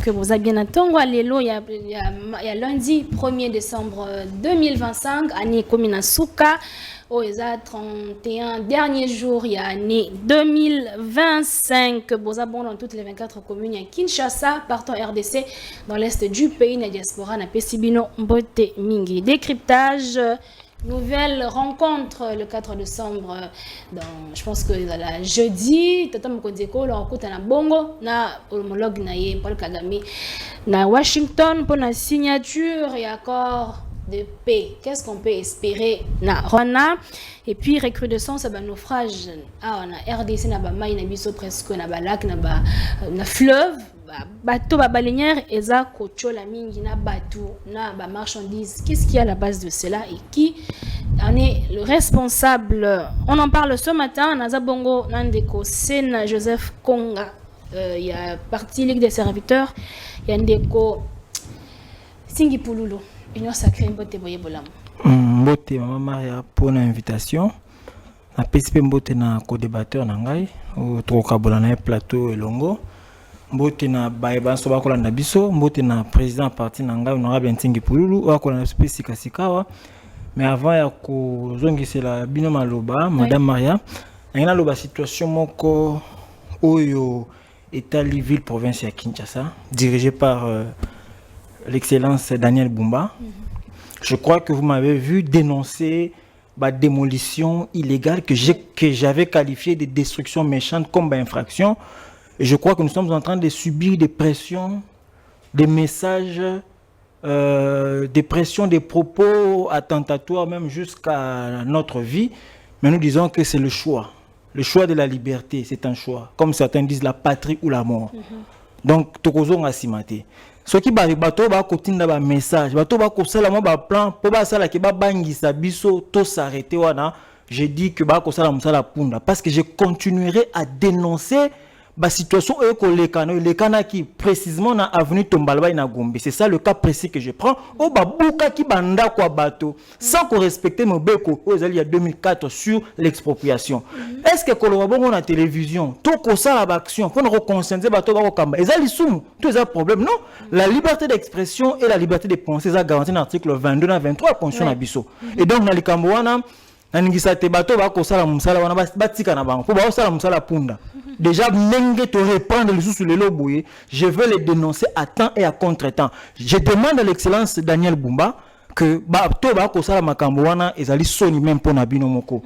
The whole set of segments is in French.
que vous avez bien entendu. Il y a lundi 1er décembre 2025, année commune Souka. Au 31 dernier jour, il y a année 2025. Bozabon dans toutes les 24 communes à Kinshasa, partant RDC dans l'est du pays, na diaspora, na Pesibino, Mbote Mingi. Décryptage. Nouvelle rencontre le 4 décembre, je pense que la jeudi, Tata Mokodeko, la rencontre à Bongo, na homologue na Paul Kagame, na Washington pour la signature et accord de paix. Qu'est-ce qu'on peut espérer na Rwanda? Et puis recrudescence à naufrage na RDC na Bamaï na biso presque na Balak na fleuve. Bateau baleinière eza kochola mingi na bateau na ba marchandises. Qu'est-ce qui est à la base de cela et qui en est le responsable? On en parle ce matin. Naza Bongo Nandeko Sen Joseph Konga, il y a parti Ligue des serviteurs, il y a Ndeko Singi Pululu, Union Sacrée Mbote Boye Bolam. Mbote Maman Maria pour l'invitation. Na PSP Mbote na co-débatteur na ngai au Trokabola na plateau elongo. Mbote na baeba so bakola na biso, mbote na président parti na ngai honorable Ntingi Pululu akola na spécifique Kasikawa. Mais avant ya ko zongisela bino maloba madame Maria, ngena loba situation moko oyo État ville province ya Kinshasa dirigé par l'excellence Daniel Bumba. Je crois que vous m'avez vu dénoncer la démolition illégale que j'avais qualifiée de destruction méchante comme infraction. Et je crois que nous sommes en train de subir des pressions, des messages, des pressions, des propos attentatoires, même jusqu'à notre vie. Mais nous disons que c'est le choix. Le choix de la liberté, c'est un choix. Comme certains disent, la patrie ou la mort. Donc, tokozong asimate. Ce qui va bato ba kotinda ba message, bato ba kosala mo ba plan, po ba sala ke ba bangisa biso to s'arrêter wana. Je dis que ba kosala musala punda parce que je continuerai à dénoncer la situation qui précisément na avenue Tombalba na Gombe. C'est ça le cas précis que je prends. Au babuka qui banda kwa bato sans qu'on respecte mon beko il y a 2004 sur l'expropriation. Est-ce que kolobabongo na télévision to ko sala action pour nous reconscientiser bato ba ko kamba. Ezali sumu, tout ça problème non? La liberté d'expression et la liberté de penser ça garantie dans l'article 22 à 23 constitution na biso. Et donc na likambo wana nangisa te bato ba ko sala musala wana batika na bango. Po ba sala musala punda. Déjà, te répandre les sous sur le loboué, je veux les dénoncer à temps et à contre-temps. Je demande à l'excellence Daniel Bumba que to ba ko sala makambo wana ezali soni même pour na bino moko.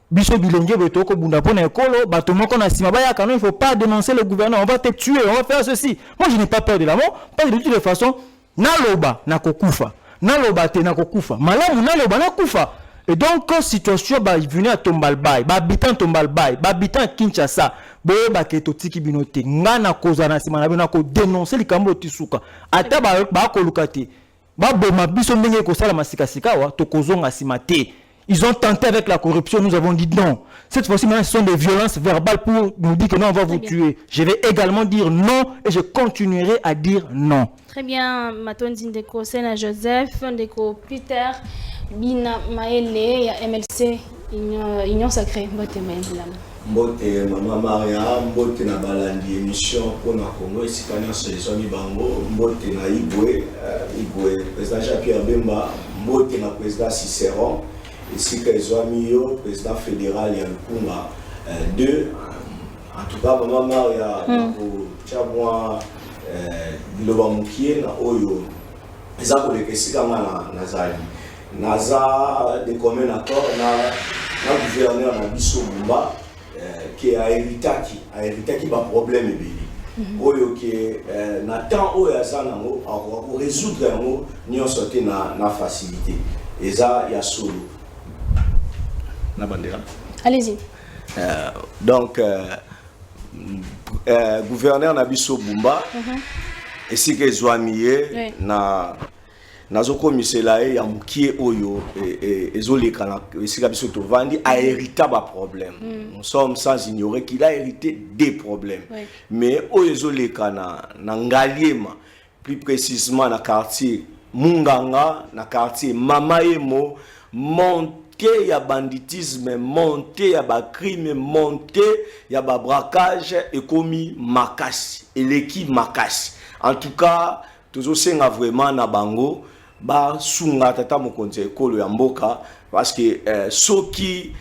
Biso bilenge betoko bunda pona ekolo bato moko na sima ba ya kanon, il faut pas dénoncer le gouvernement, on va te tuer, on va faire ceci. Moi je n'ai pas peur de la mort, parce que de toute façon na loba na kokufa, na loba te na kokufa, malamu na loba na kufa. Et donc, situation va venir à Tombalbaï, habitant Tombalbaï, habitant Kinshasa, ba ketotiki binote, ngana kozana simana bina ko dénoncer les kambo tisuka. Ata ba ko lukati. Ba boma biso ndenge ko sala masika sika wa to kozonga simate. Ils ont tenté avec la corruption, nous avons dit non. Cette fois-ci, maintenant, ce sont des violences verbales pour nous dire que non, on va vous tuer. Je vais également dire non et je continuerai à dire non. Très bien, Matondi Ndeko, Sena Joseph, Ndeko Peter, Bina Maele, ya MLC, Union Sacrée, Mbote Maele. Mbote Maman Maria, Mbote na balandi émission pour na Congo, ici quand on se les bango, Mbote na Igwe, président Jean-Pierre Bemba, Mbote na président Cicéron. Ici, que les amis, président fédéral, il y a le Kumba 2. En tout cas, Maman Maria, pour Tchabouan, Biloba Moukié, Oyo, les gens qui sont Nazali. Naza, des communs accords, na gouverneur na Bisso Bumba, qui a hérité qui va problème. Oyo qui na temps Oyo Azanamo, pour résoudre un mot, nous sommes na facilité. Et ça, il y a solo. Allez-y. Donc, gouverneur Nabiso Bumba, et si que Zouamiye, Nazoko Miselae, Yamoukie Oyo, et Zolekana, et si Kabiso Tovandi, a hérité un problème. Nous sommes sans ignorer qu'il a hérité des problèmes. Mais Oyo Zolekana, Nangaliema, plus précisément dans le quartier Munganga, dans le quartier Mamaemo, monté, il y a banditisme, monté, il y a crime, monté, il y a braquage et commis Makassi, et l'équipe Makassi. En tout cas, tozosenga vraiment na bango ba sunga tata mokonzi ekolo ya mboka parce que soki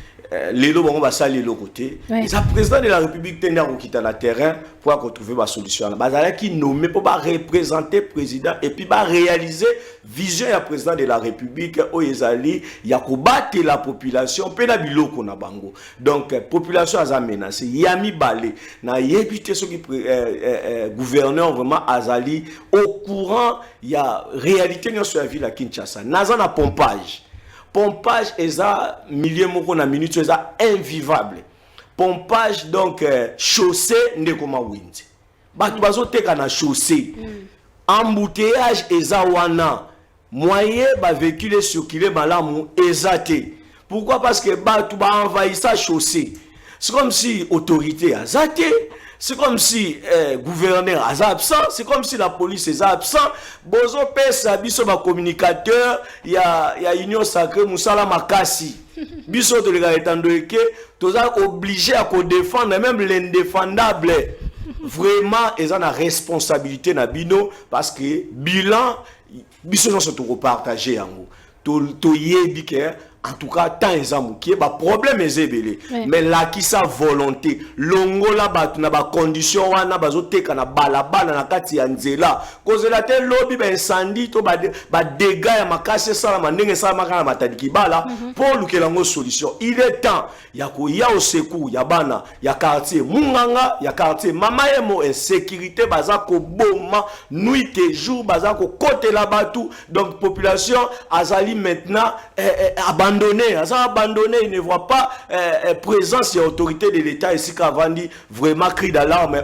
lelo bango basali lelo côté les président de la République tenda ko kita na terrain pour retrouver ba solution bazala qui nommé pour ba représenter président et puis ba réaliser vision ya président de la République o ezali ya ko battre la population pe na biloko na bango donc population aza menacée yami balé na yebité ce qui gouverneur vraiment azali au courant ya réalité na sur la ville à Kinshasa naza na pompage eza millier moko na minute eza invivable pompage donc chaussée ndeko mawindi batu bazoteka na chaussée embouteillage eza wana moyen ba véhicule circuler malamu ezate pourquoi parce que batu ba envahissa chaussée c'est comme si autorité azate c'est comme si gouverneur est absent, c'est comme si la police est absent. Bozo pesa biso ba communicateur, il y a union sacrée Moussala Makasi. Biso de l'État étant donné que tous obligé à défendre même l'indéfendable. Vraiment, ils ont la responsabilité na bino parce que bilan biso non se tout partager en gros. To yebi que en tout cas tant examen qui ba problème ezebele mais là qui sa volonté longola batu na ba condition wana bazoteka na balabala na kati ya nzela kozela te lobby ba incendie to ba dégâts ya makasi sala mandenge sala makana matadiki bala pour lukela ngo solution il est temps ya ko ya au secours ya bana ya quartier munganga ya quartier mama yemo insécurité baza ko boma nuit et jour baza ko côté la batu donc population azali maintenant abandonné, il ne voit pas présence et autorité de l'État ici qu'avandi vraiment cri d'alarme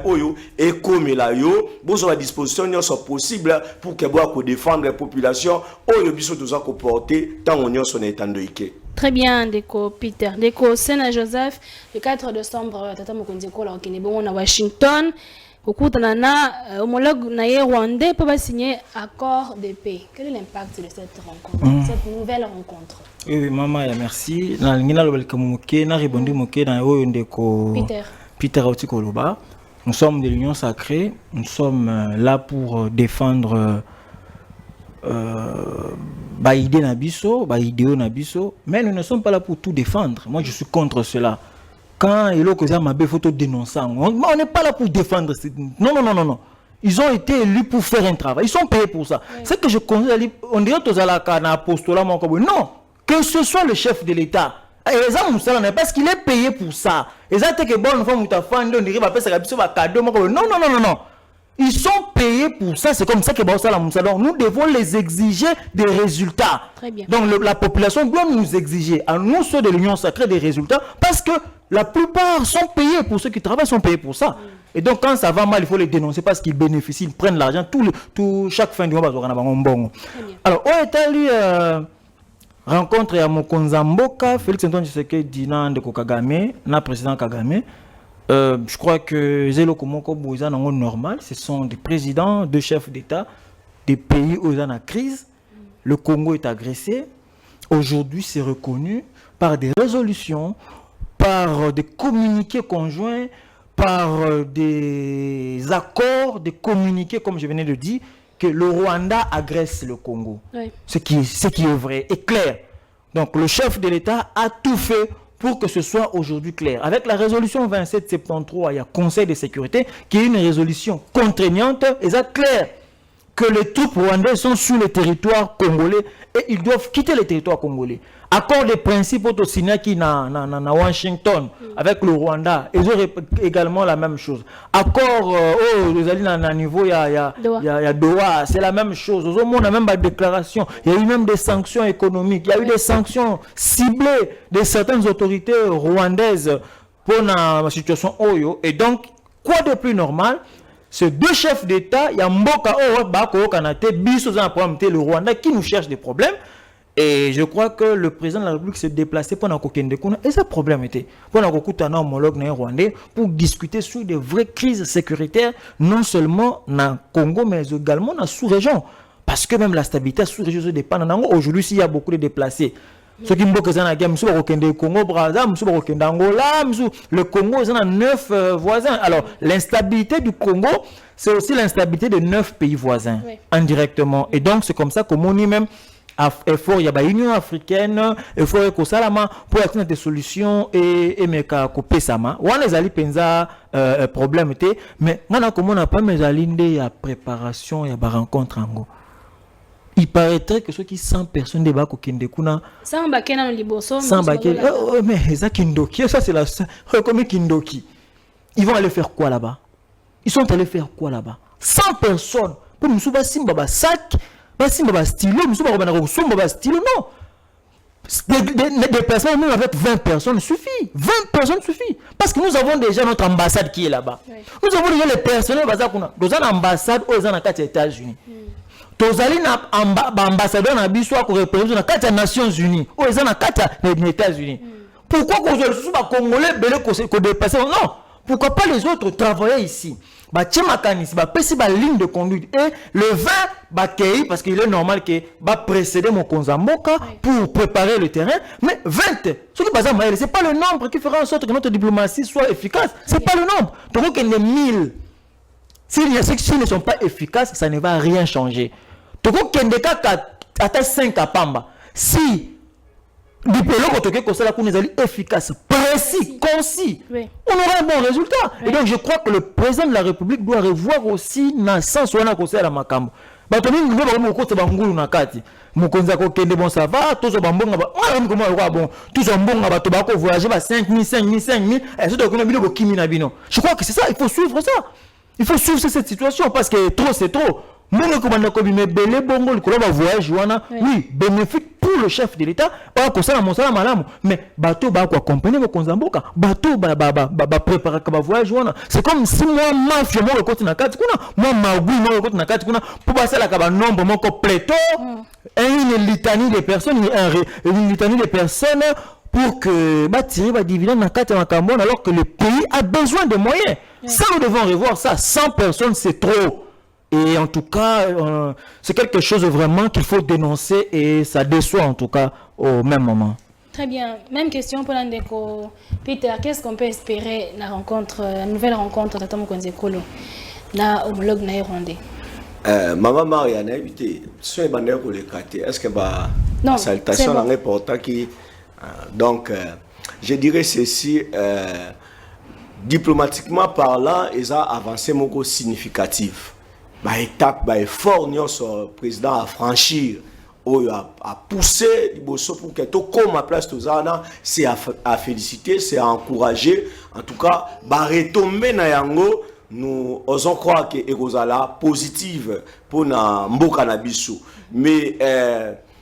et comme là yo besoin à disposition sont possible pour que boire défendre la population oyo biso doza ko porter tant on son état ndoike. Très bien, Deko Peter. Deko Sena Joseph, le 4 décembre, Tata Mokonzi Kola au Kinebon à Washington. Okutanana, homologue naïe rwandais peut signer accord de paix. Quel est l'impact de cette rencontre, cette nouvelle rencontre? Oui, maman, merci. Na lingina lobel kamuke na ribondi moke na yo ndeko Peter Otikoloba. Nous sommes de l'Union sacrée. Nous sommes là pour défendre idée nabiso, idéo nabiso, mais nous ne sommes pas là pour tout défendre. Moi, je suis contre cela. Quand il y a ma photo dénonçant, on n'est pas là pour défendre. Non. Ils ont été élus pour faire un travail. Ils sont payés pour ça. Oui. C'est que je considère, on dirait que non, que ce soit le chef de l'État. Parce qu'il est payé pour ça. Non. Ils sont payés pour ça. C'est comme ça que nous devons les exiger des résultats. Très bien. Donc la population doit nous exiger, à nous ceux de l'Union sacrée, des résultats, parce que la plupart sont payés pour ceux qui travaillent, sont payés pour ça. Et donc quand ça va mal, il faut les dénoncer parce qu'ils bénéficient, ils prennent l'argent chaque fin du mois. Alors, au Italie, rencontre à Mokonza Mboka, Félix Antoine Tshisekedi Dina de Kagame, na président Kagame. Je crois que Zelo Komoko Bouza n'est normal. Ce sont des présidents, des chefs d'État des pays où il y a une crise. Le Congo est agressé. Aujourd'hui, c'est reconnu par des résolutions, par des communiqués conjoints, par des accords, des communiqués, comme je venais de dire, que le Rwanda agresse le Congo. Oui. Ce qui est vrai et clair. Donc le chef de l'État a tout fait pour que ce soit aujourd'hui clair. Avec la résolution 2773, il y a Conseil de sécurité qui est une résolution contraignante et c'est clair que les troupes rwandaises sont sur le territoire congolais et ils doivent quitter le territoire congolais. Accord de principe au signé na Washington avec le Rwanda, ils ont également la même chose. Accord au niveau il y a Doha, c'est la même chose. On a même des déclarations, il y a eu même des sanctions économiques, il y a eu des sanctions ciblées de certaines autorités rwandaises pour la situation Oyo. Et donc, quoi de plus normal? Ces deux chefs d'État, il y a Mboka Bako Kanate, le Rwanda qui nous cherche des problèmes. Et je crois que le président de la République s'est déplacé pendant Kokende Kuna. Et ce problème était pendant Kokutana homologue rwandais pour discuter sur des vraies crises sécuritaires, non seulement dans le Congo, mais également dans la sous-région. Parce que même la stabilité sous-région se dépend. Aujourd'hui, s'il y a beaucoup de déplacés, Ce qui mboka zana guerre, monsieur Bakokende Congo, Brazza, monsieur Bakokende Angola, monsieur le Congo, ils ont 9 voisins. Alors, l'instabilité du Congo, c'est aussi l'instabilité de 9 pays voisins, indirectement. Et donc, c'est comme ça que Moni même effort, il y a l'Union africaine, effort que Salama pour atteindre des solutions et meka couper sama. On les ali penza problème était, mais maintenant comme on n'a pas mes alinde, il y a préparation, il y a rencontre en go. Il paraîtrait que ceux qui 100 personnes débat au Kindekuna sans bakena no liboso sans bakena mais ça Kindoki ça c'est la comme Kindoki ils vont aller faire quoi là-bas, ils sont allés faire quoi là-bas, 100 personnes pour nous souba simba ba sac ba simba ba stylo nous souba ba na somba ba stylo non des personnes même avec 20 personnes suffit, 20 personnes suffit parce que nous avons déjà notre ambassade qui est là-bas, nous avons déjà les personnels baza kuna dans une ambassade aux États-Unis. Tozali na ambassadeur na biso ko représenter na kati ya Nations Unies ou eza na kati ya États-Unis. Pourquoi qu'on se ba congolais belé ko dépasser non, pourquoi pas les autres travailler ici ba tchemakanis ba pesi ba ligne de conduite et le 20 ba kei parce qu'il est normal que ba précéder mon konzamboka pour préparer le terrain, mais 20 ce qui bazar maël c'est pas le nombre qui fera en sorte que notre diplomatie soit efficace, c'est pas le nombre. Donc qu'il y a 1000 s'ils ne sont pas efficaces, ça ne va rien changer. Toko kendeka ata 5 à Pamba. Si diplôme toke ko sala kuna ezali efficace, précis, concis, on aura un bon résultat. Et donc je crois que le président de la République doit revoir aussi na sens wana ko sala makambo. Bato mingi ngo ba ko tsa bangulu na kati. Mokonza ko kende bon ça va, tous bambonga ba. On comment quoi bon, tous bambonga bato ba ko voyager ba 5000 et ça doit ko bino ko kimi na bino. Je crois que c'est ça, il faut suivre ça. Il faut suivre cette situation parce que trop c'est trop. Mon commandant Kobime Belé Bongo, le colon va voyager, oui, bénéfique pour le chef de l'État. Pas comme ça, mon salam malam. Mais bateau va accompagner mon konzamboka. Bateau va préparer comme voyage. C'est comme si moi mafia moi le côté na kati kuna, moi magou moi le côté na kati kuna pour passer la kaba nombre mon compléto. Une litanie de personnes, une litanie de personnes pour que tirer va dividende na kati na Cameroun alors que le pays a besoin de moyens. Ça nous devons revoir ça. 100 personnes c'est trop. Et en tout cas, c'est quelque chose vraiment qu'il faut dénoncer et ça déçoit en tout cas au même moment. Très bien. Même question pour l'Andeko. Peter, qu'est-ce qu'on peut espérer la nouvelle rencontre de Tata Mokonzi Ekolo na homologue na Rwandais? Maman Marianne, évitez. Ce n'est pas pour les quartiers. Est-ce que la salutation est importante qui donc je dirais ceci diplomatiquement parlant, ils ont avancé beaucoup significatif. Étape, effort, le président a franchir, a poussé pour que tout comme à place de Zana, c'est à féliciter, c'est à encourager. En tout cas, retomber na yango, nous osons croire que Erosala positive pour na mboka na biso. Mais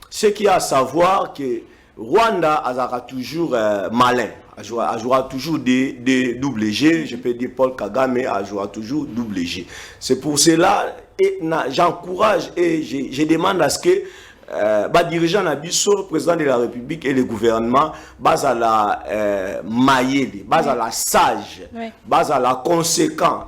ce qu'il y a à savoir que Rwanda a toujours malin. Jouera toujours des double G, je peux dire Paul Kagame jouera toujours double G. C'est pour cela et j'encourage et je demande à ce que dirigeant Nabiso, président de la République et le gouvernement, base à la maillée, base à la sage, base à la conséquent,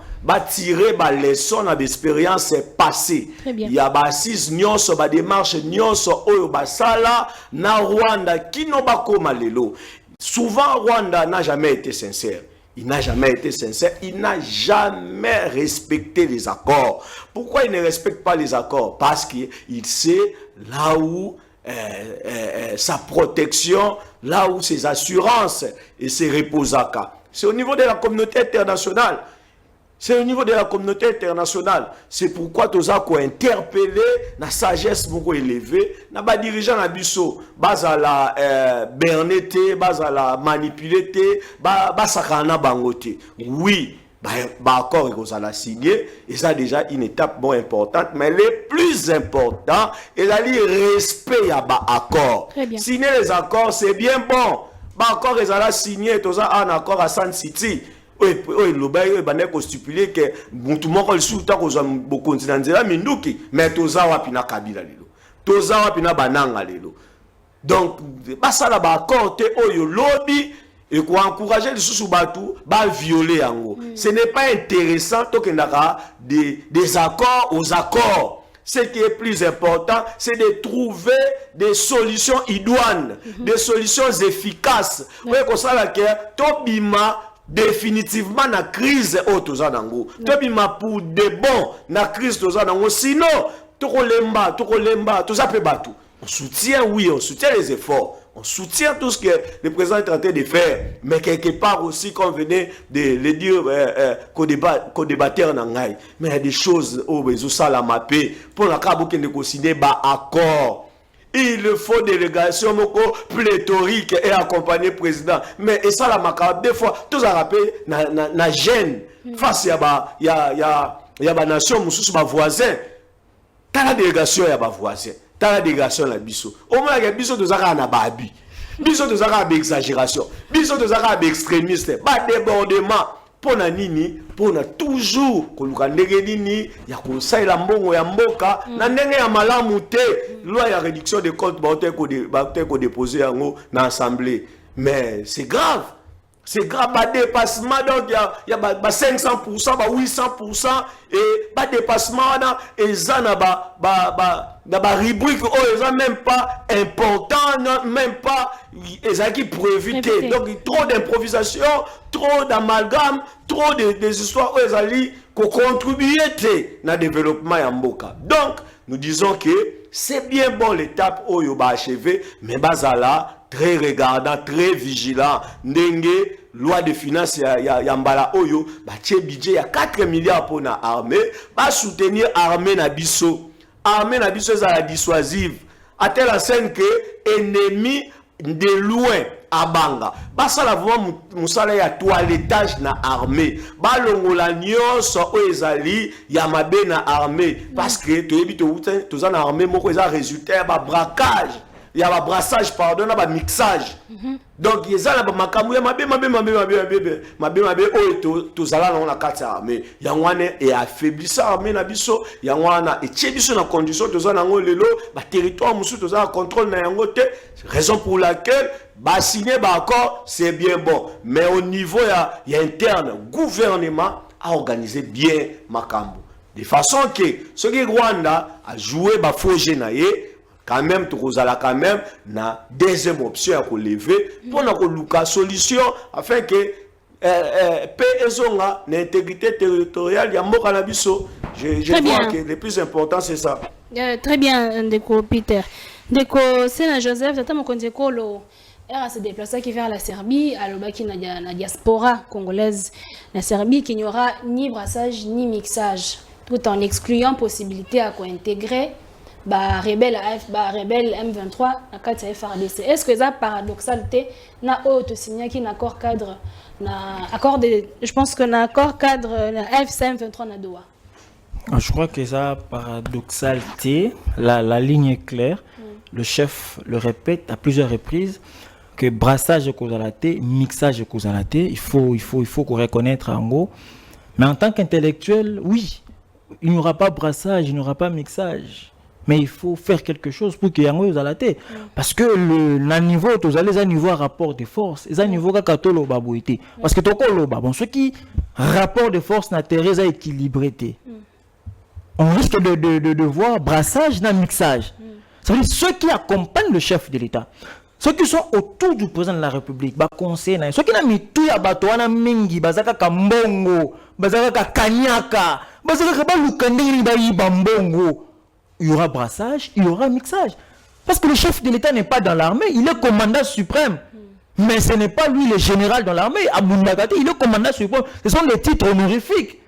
tirer les leçons d'expérience passée. Il y a 6 nyonso démarche nyonso oyo basala na Rwanda qui no ba koma lelo. Souvent, Rwanda n'a jamais été sincère. Il n'a jamais été sincère. Il n'a jamais respecté les accords. Pourquoi il ne respecte pas les accords? Parce qu'il sait là où sa protection, là où ses assurances et ses reposaka. C'est au niveau de la communauté internationale. C'est au niveau de la communauté internationale. C'est pourquoi tous a interpellé la sagesse beaucoup élevée. Na ba dirigeant na biso, base à la berneté, base à la manipulité, ba sakana bangote. Oui, accord que ça l'a signé et ça déjà une étape bon importante, mais le plus important est le respect à accord. Signer les accords c'est bien bon. Accord ils a signé tous un accord à San City. Oui, le bail est stipulé que tout le monde est sous ta cause au continent de la Minduki, mais toza wapina Kabila lelo, toza wapina Bananga lelo. Donc, ça là accord te oyo lobby et quoi encourager les sous-batou, violer en gros. Ce n'est pas intéressant tant qu'il y a des accords aux accords. Ce qui est plus important, c'est de trouver des solutions idoines, des solutions efficaces. Oui, comme ça, là, que Tobima définitivement la crise autoza nango. Tobima pour de bon la crise autoza nango. Sinon, Tokolemba, tout ça peut battre. On soutient, oui, on soutient les efforts. On soutient tout ce que le président est en train de faire. Mais quelque part aussi, comme venait de le dire, co-débatteur nangai. Mais il y a des choses, ça la mappé. Pour la cabo qui ne considère pas accord. Il faut délégation pléthorique et accompagner le président. Mais et ça la macabre, des fois, tout ça rappelle na gêne. Face à la nation, ma voisin. T'as la délégation, il y a ma voisin. T'as la délégation la biso. Au moins, il y a biso de Zara na babi. Biso de Zara exagération. Biso de Zara extrémiste. Pas débordement. Pour na nini, pour na toujours koluka ndenge nini ya kosaila mbongo ya mboka na ndenge ya malamu te. Loi ya réduction des comptes ba ko déposer yango na assemblée. Mais c'est grave. C'est grave, pas dépassement, donc il y a 500%, 800%, et pas dépassement, et ça n'a pas rubrique, ils n'ont même pas important, même pas, ils ont qui pour éviter. Donc, trop d'improvisation, trop d'amalgame, trop des histoires où ils ont contribué dans le développement de Mboka. Donc, nous disons que c'est bien bon l'étape où il va achever, mais Bazala, très regardant, très vigilant. Ndenge, loi de finances, ya mbala oyo, tche budget, ya 4 milliards pour la armée, va soutenir armée na biso. Armée na biso, ça la dissuasive. À telle enseigne que ennemi de loin à Banga. Ça la vraiment moussala ya toilettage na armée. Longola nyonso oezali ya mabe na armée. Parce que tu es tout ça na armée, moko eza résultat ba braquage. Il y a un brassage, pardon, un mixage. Donc, il y a un makamu, il y a un carte armée. Il y a un affaiblissement armée, il y a un condition, le territoire, il contrôle, raison pour laquelle, signer accord, c'est bien bon. Mais au niveau interne, gouvernement a organisé bien Makambu. De façon que, ce qui Rwanda a joué, faux génaïe, quand même, tu as quand même na deuxième option à lever pour la solution afin que l'intégrité territoriale y a mot canabiso. Je vois que le plus important c'est ça. Très bien, Ndeko Peter. Ndeko Sena Joseph, tata Mokondeko lo era se déplacer qui vers la Serbie, à l'obaki na diaspora congolaise, la Serbie qu'il n'y aura ni brassage ni mixage, tout en excluant possibilité à co-intégrer rebelle M23 na kati ya FARDC. Est-ce que ça paradoxalité na auto signé qui accord cadre na accord de, je pense que na accord cadre na FC M23 na Doha. Je crois que ça paradoxalité, la ligne est claire. Le chef le répète à plusieurs reprises que brassage est causalité, mixage est causalité. Il faut qu'on reconnaître en gros. Mais en tant qu'intellectuel, oui, il n'y aura pas brassage, il n'y aura pas mixage. Mais il faut faire quelque chose pour qu'il y ait un thé. Parce que le niveau, tu as les niveau rapport de force, les niveau kakatolo babouité. Parce que bon, ce qui rapport de force n'a terre équilibré. On risque de voir brassage dans mixage. Ça veut dire ceux qui accompagnent le chef de l'État, ceux qui sont autour du président de la République, conseil, ceux qui n'ont mis tout à batoana mingi, bazaka kambongo, bazaka kanyaka, bazaka balukandiri bayi bambongo. Il y aura brassage, il y aura mixage. Parce que le chef de l'État n'est pas dans l'armée, il est commandant suprême. Mais ce n'est pas lui le général dans l'armée. Aboundagati, il est commandant suprême. Ce sont des titres honorifiques.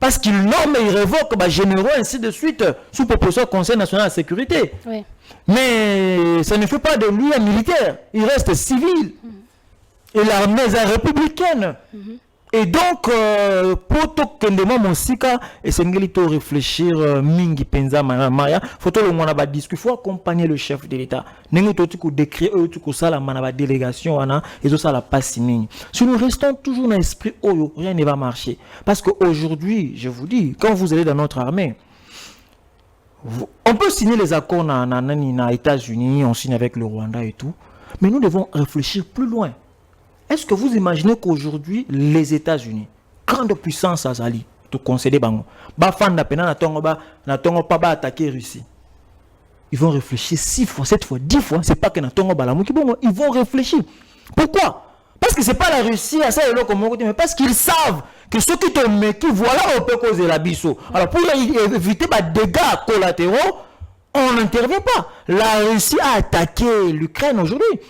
Parce qu'il nomme et il révoque généraux, ainsi de suite, sous proposition du Conseil national de la sécurité. Oui. Mais ça ne fait pas de lui un militaire. Il reste civil. Et l'armée est républicaine. Et donc, pour tout que mon sika, et c'est un réfléchir, mingi penza maya, faut tout le monde avoir discuter, il faut accompagner le chef de l'État. N'engo tout que décrire, tout ça la manaba délégation, et tout ça la passe ming. Si nous restons toujours dans l'esprit, oh, rien ne va marcher. Parce qu'aujourd'hui, je vous dis, quand vous allez dans notre armée, on peut signer les accords dans les États-Unis, on signe avec le Rwanda et tout, mais nous devons réfléchir plus loin. Est-ce que vous imaginez qu'aujourd'hui, les États-Unis, grande puissance Azali, te concéder bango. Ba fanda pena na tongo pas ba attaquer Russie. Ils vont réfléchir 6 fois, 7 fois, 10 fois, c'est pas que na tongo bala muki bongo, ils vont réfléchir. Pourquoi? Parce que c'est pas la Russie à ça mais parce qu'ils savent que ceux qui te mettent, voilà, on peut causer la bisso. Alors pour éviter des dégâts collatéraux, on n'intervient pas. La Russie a attaqué l'Ukraine aujourd'hui.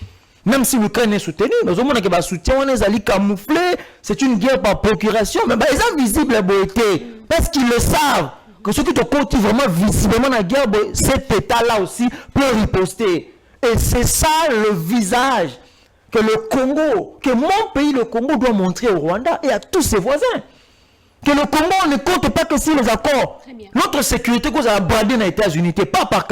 Même si l'Ukraine est soutenue, nous avons un soutien, on est allé camoufler, c'est une guerre par procuration, mais ils sont visibles beauté. Parce qu'ils le savent, que ceux qui te continuent vraiment visiblement la guerre, cet état-là aussi peut riposter. Et c'est ça le visage que le Congo, que mon pays, le Congo, doit montrer au Rwanda et à tous ses voisins. Que le Congo ne compte pas que sur les accords. Notre sécurité qu'on a bradé dans les États-Unis, pas par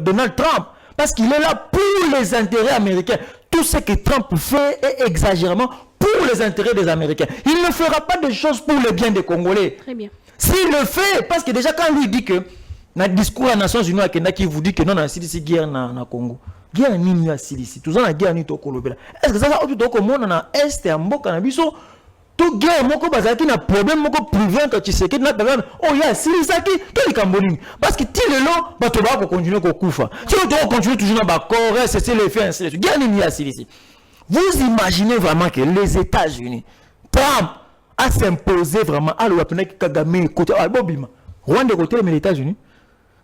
Donald Trump, parce qu'il est là pour les intérêts américains. Tout ce que Trump fait est exagérément pour les intérêts des Américains. Il ne fera pas de choses pour le bien des Congolais. Très bien. S'il le fait, parce que déjà quand lui dit que, dans le discours des Nations Unies, qui vous dit que non, on a ici guerre dans le Congo. Guerre ni mieux ici. Tout ça, la guerre ni tokolobela. Est-ce que ça va au tout monde dans l'Est et en Mboka na biso? Tout guerre, moko bazaki na problème moko privé quand tu sais que na problème. Oh ya, si ça qui, tout les Cambodgiens. Parce que tu le long, bah tu vas continuer qu'on koufa. Si on doit continuer toujours dans Bakor, c'est le fait ainsi. Guerre ni mieux ici. Vous imaginez vraiment que les États-Unis, Trump a s'imposé vraiment à l'Ouapena Kagame côté Bobima. Rwanda côté mais les États-Unis.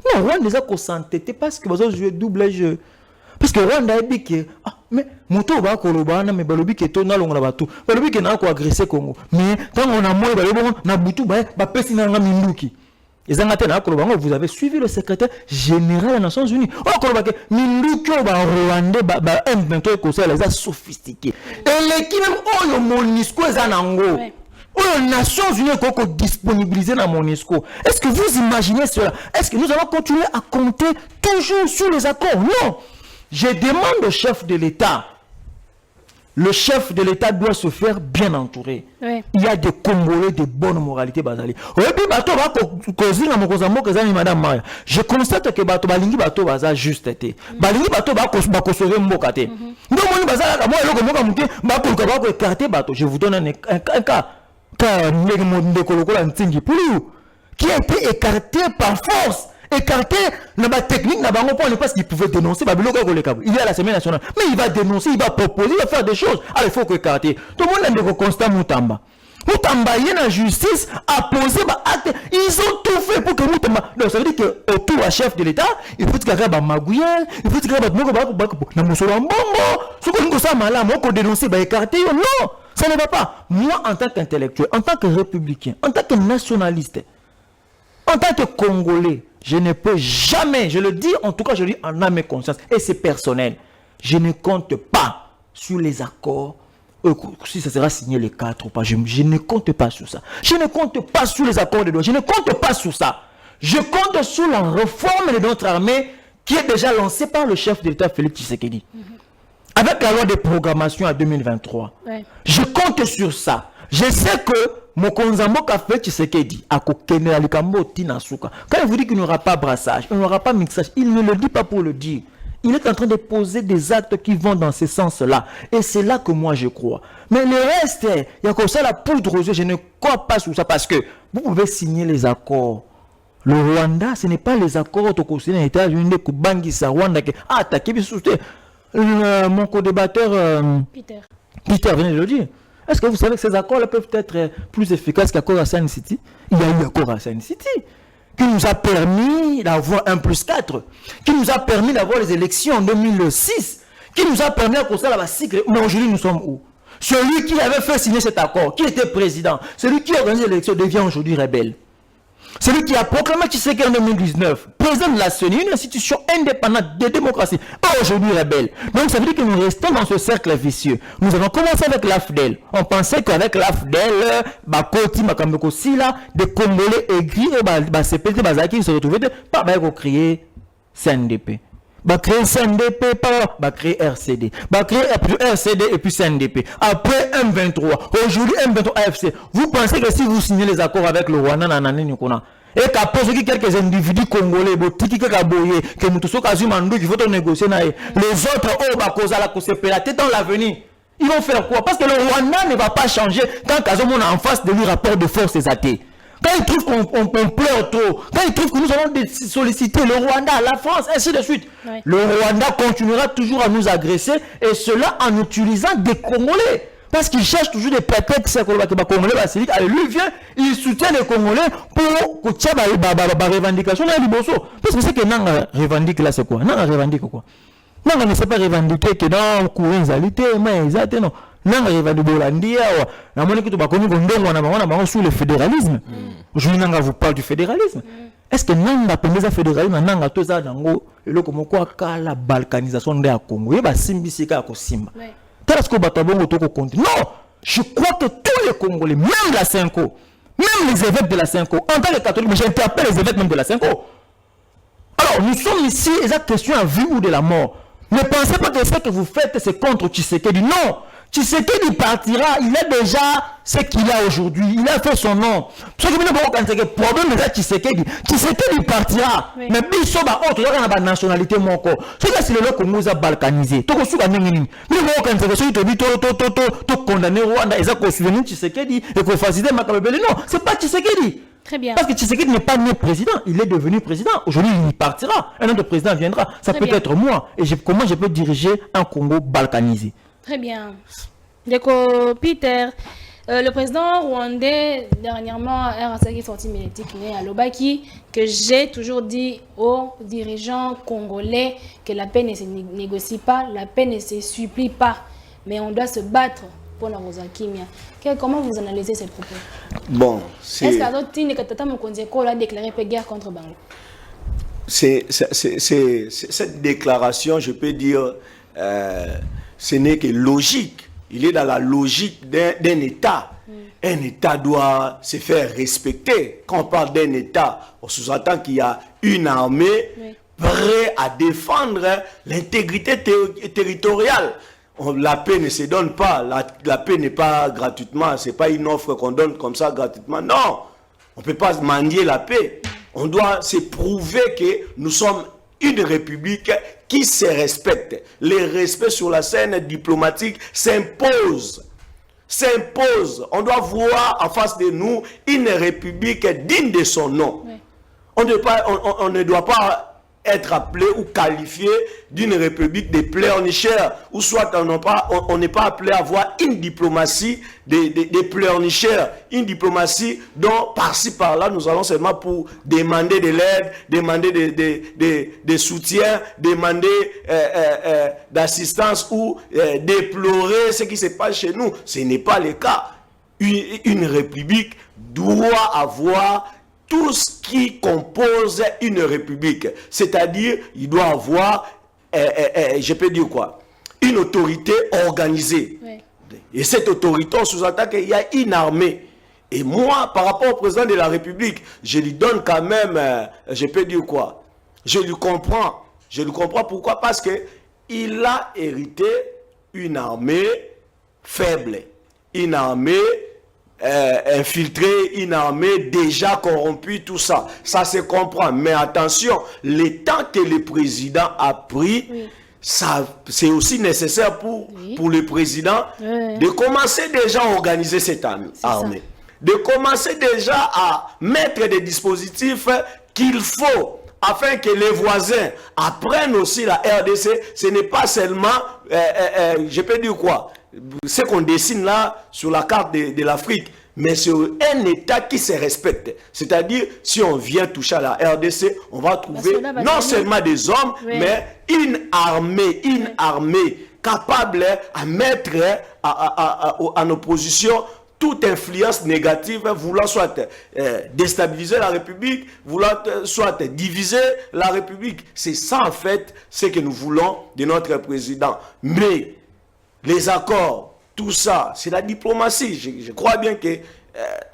Non, Rwanda déjà qu'on s'entêtait parce que vous jouez double jeu. Parce que Rwanda a dit que mais moto ba kolobana mais balobi que to na longa bato balobi que na ko agresser Congo mais quand on a moi balobi na butu ba pesi na minduki ezanga na kolobango. Vous avez suivi le secrétaire général des Nations Unies. On koloba que minduki ba Rwanda ba M23 ko ça les a sophistiqués et l'équipe même oyo MONUSCO ezanango aux Nations Unies qu'on disponibiliser dans MONUSCO. Est-ce que vous imaginez cela? Est-ce que nous allons continuer à compter toujours sur les accords? Non. Je demande au chef de l'État. Le chef de l'État doit se faire bien entourer. Oui. Il y a des Congolais de bonne moralité bazali. Je constate que bato balingi bato baza juste été. Balingi bato ba kosore mboka te. Ndomoni bazala moi eloko moka muke ba ko écarter bato. Je vous donne un cas. Qui a été écarté par force. Écarté dans la technique, parce qu'il pouvait dénoncer. Il est à l'Assemblée nationale. Mais il va dénoncer, il va proposer, il va faire des choses. Alors il faut que écarter. Tout le monde a un constat Moutamba. Moutamba, il y a la justice à poser acte. Ils ont tout fait pour que Moutamba. Donc ça veut dire que autour du chef de l'État, il faut qu'il y ait un magouillel, il faut qu'il y ait un dénoncer, écarter. Non, ça ne va pas. Moi, en tant qu'intellectuel, en tant que républicain, en tant que nationaliste, en tant que Congolais, je ne peux jamais, je le dis, en tout cas je le dis en âme et conscience, et c'est personnel, je ne compte pas sur les accords, si ça sera signé les 4 ou pas, je ne compte pas sur ça. Je ne compte pas sur les accords de droit, je ne compte pas sur ça. Je compte sur la réforme de notre armée qui est déjà lancée par le chef de l'État Félix Tshisekedi. Avec la loi de programmation à 2023. Ouais. Je compte sur ça. Je sais que Mokonzambo Kafé Tshisekedi a kokene alikambo tina suka. Quand il vous dit qu'il n'y aura pas brassage, il n'y aura pas mixage, il ne le dit pas pour le dire. Il est en train de poser des actes qui vont dans ce sens-là. Et c'est là que moi je crois. Mais le reste, il y a comme ça la poudre aux yeux, je ne crois pas sur ça parce que vous pouvez signer les accords. Le Rwanda, ce n'est pas les accords de consigner les États-Unis de Kubangisa Rwanda qui a attaqué. Mon co-débatteur Peter venait de le dire. Est-ce que vous savez que ces accords-là peuvent être plus efficaces qu'accord à Sun City? Il y a eu accord à Sun City qui nous a permis d'avoir 1+4, qui nous a permis d'avoir les élections en 2006, qui nous a permis à construire la cycle. Mais aujourd'hui, nous sommes où? Celui qui avait fait signer cet accord, qui était président, celui qui a organisé l'élection devient aujourd'hui rebelle. Celui qui a proclamé Tshisekedi en 2019, président de la CENI, une institution indépendante de démocratie, aujourd'hui rebelle. Donc ça veut dire que nous restons dans ce cercle vicieux. Nous avons commencé avec l'AFDEL. On pensait qu'avec l'AFDEL, des Congolais aigris, CPT, qui se retrouvaient, pas créer CNDP. Créer CNDP, créer RCD. Créer RCD et puis CNDP. Après M23. Aujourd'hui, M23 AFC. Vous pensez que si vous signez les accords avec le Rwanda, et qu'après, quelques individus congolais, que nous tous qui faut négocier, les autres, la tête dans l'avenir. Ils vont faire quoi? Parce que le Rwanda ne va pas changer quand Kazomon a en face de lui rapport de force des athées. Quand ils trouvent qu'on pleure trop, quand ils trouvent que nous allons solliciter le Rwanda, la France, ainsi de suite, le Rwanda continuera toujours à nous agresser, et cela en utilisant des Congolais. Parce qu'ils cherchent toujours des prétextes que les Congolais, allez, lui vient, il soutient les Congolais pour que tu aies des revendications. Parce que c'est que Nanga revendique là, c'est quoi? Nanga revendique quoi? Nanga ne sait pas revendiquer que dans courant zalité, mais exact, non. Nanga revendique Bolandia, la monnaie que tu vas connaître, on a sur le fédéralisme. Je vous parle du fédéralisme. Est-ce que Nanga pendant le fédéralisme, Nanga tout ça dans le et comme quoi la balkanisation de Congo, il va simbisika à Kosimba. Non, je crois que tous les Congolais, même la Cinco, même les évêques de la Cinco, en tant que catholique, mais j'interpelle les évêques même de la Cinco. Alors, nous sommes ici, et la question à vie ou de la mort. Ne pensez pas que ce que vous faites, c'est contre Tshisekedi. Non, Tshisekedi partira, il a déjà ce qu'il a aujourd'hui. Il a fait son nom. Ce qui le problème est Tshisekedi. Tshisekedi partira. Mais Bissoba, autre, il y a une nationalité, mon corps. Ce que c'est le lot que nous a balkanisé. Tout ce que nous avons condamné Rwanda, ils ont souvenu Tshisekedi et qu'on facilite Makabebele. Non, c'est pas Tshisekedi. Très bien. Parce que Tshisekedi n'est pas né président, il est devenu président. Aujourd'hui, il partira. Un autre président viendra. Ça peut être moi. Et comment je peux diriger un Congo balkanisé? Très bien. D'accord, Peter. Le président rwandais, dernièrement, Rasaki sorti médiatique à Lobaki, que j'ai toujours dit aux dirigeants congolais que la paix ne se négocie pas, la paix ne se supplie pas, mais on doit se battre pour la Rosakimia. Comment vous analysez ces propos? Bon, c'est... Est-ce que Tata Mokonzeko a déclaré guerre contre Bango? Cette déclaration, je peux dire, ce n'est que logique. Il est dans la logique d'un État. Un État doit se faire respecter. Quand on parle d'un État, on sous-entend qu'il y a une armée prête à défendre l'intégrité territoriale. La paix ne se donne pas. La paix n'est pas gratuitement. Ce n'est pas une offre qu'on donne comme ça gratuitement. Non, on ne peut pas mendier la paix. On doit se prouver que nous sommes une république qui se respecte. Le respect sur la scène diplomatique s'impose. On doit voir en face de nous une république digne de son nom. Oui. On ne doit pas être appelé ou qualifié d'une république des pleurnicheurs, ou soit on n'est pas appelé à avoir une diplomatie des pleurnicheurs, une diplomatie dont par-ci par-là nous allons seulement pour demander de l'aide, demander des soutiens, demander d'assistance ou déplorer ce qui se passe chez nous. Ce n'est pas le cas. Une république doit avoir tout ce qui compose une république. C'est-à-dire, il doit avoir, je peux dire quoi, une autorité organisée. Oui. Et cette autorité, on sous-entend qu'il y a une armée. Et moi, par rapport au président de la République, je lui donne quand même, je peux dire quoi, je lui comprends. Pourquoi? Parce qu'il a hérité une armée faible, une armée infiltré, une armée déjà corrompue, tout ça. Ça se comprend. Mais attention, le temps que le président a pris, c'est aussi nécessaire pour le président de commencer déjà à organiser cette armée. De commencer déjà à mettre des dispositifs qu'il faut afin que les voisins apprennent aussi la RDC. Ce n'est pas seulement, je peux dire quoi, ce qu'on dessine là sur la carte de l'Afrique, mais c'est un État qui se respecte. C'est-à-dire, si on vient toucher à la RDC, on va trouver non seulement des hommes, mais une armée capable à mettre en opposition toute influence négative voulant soit déstabiliser la République, voulant soit diviser la République. C'est ça en fait ce que nous voulons de notre président. Mais les accords, tout ça, c'est la diplomatie. Je crois bien que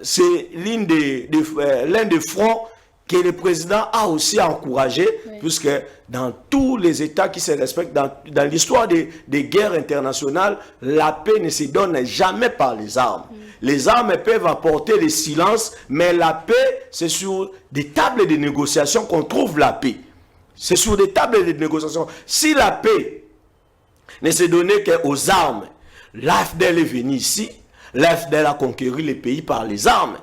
c'est l'un des fronts que le président a aussi encouragé, puisque dans tous les États qui se respectent, dans l'histoire des guerres internationales, la paix ne se donne jamais par les armes. Les armes peuvent apporter le silence, mais la paix, c'est sur des tables de négociation qu'on trouve la paix. C'est sur des tables de négociation. Si la paix ne se donnait qu'aux armes, l'AFDL est venu ici, l'AFDL a conquéri les pays par les armes.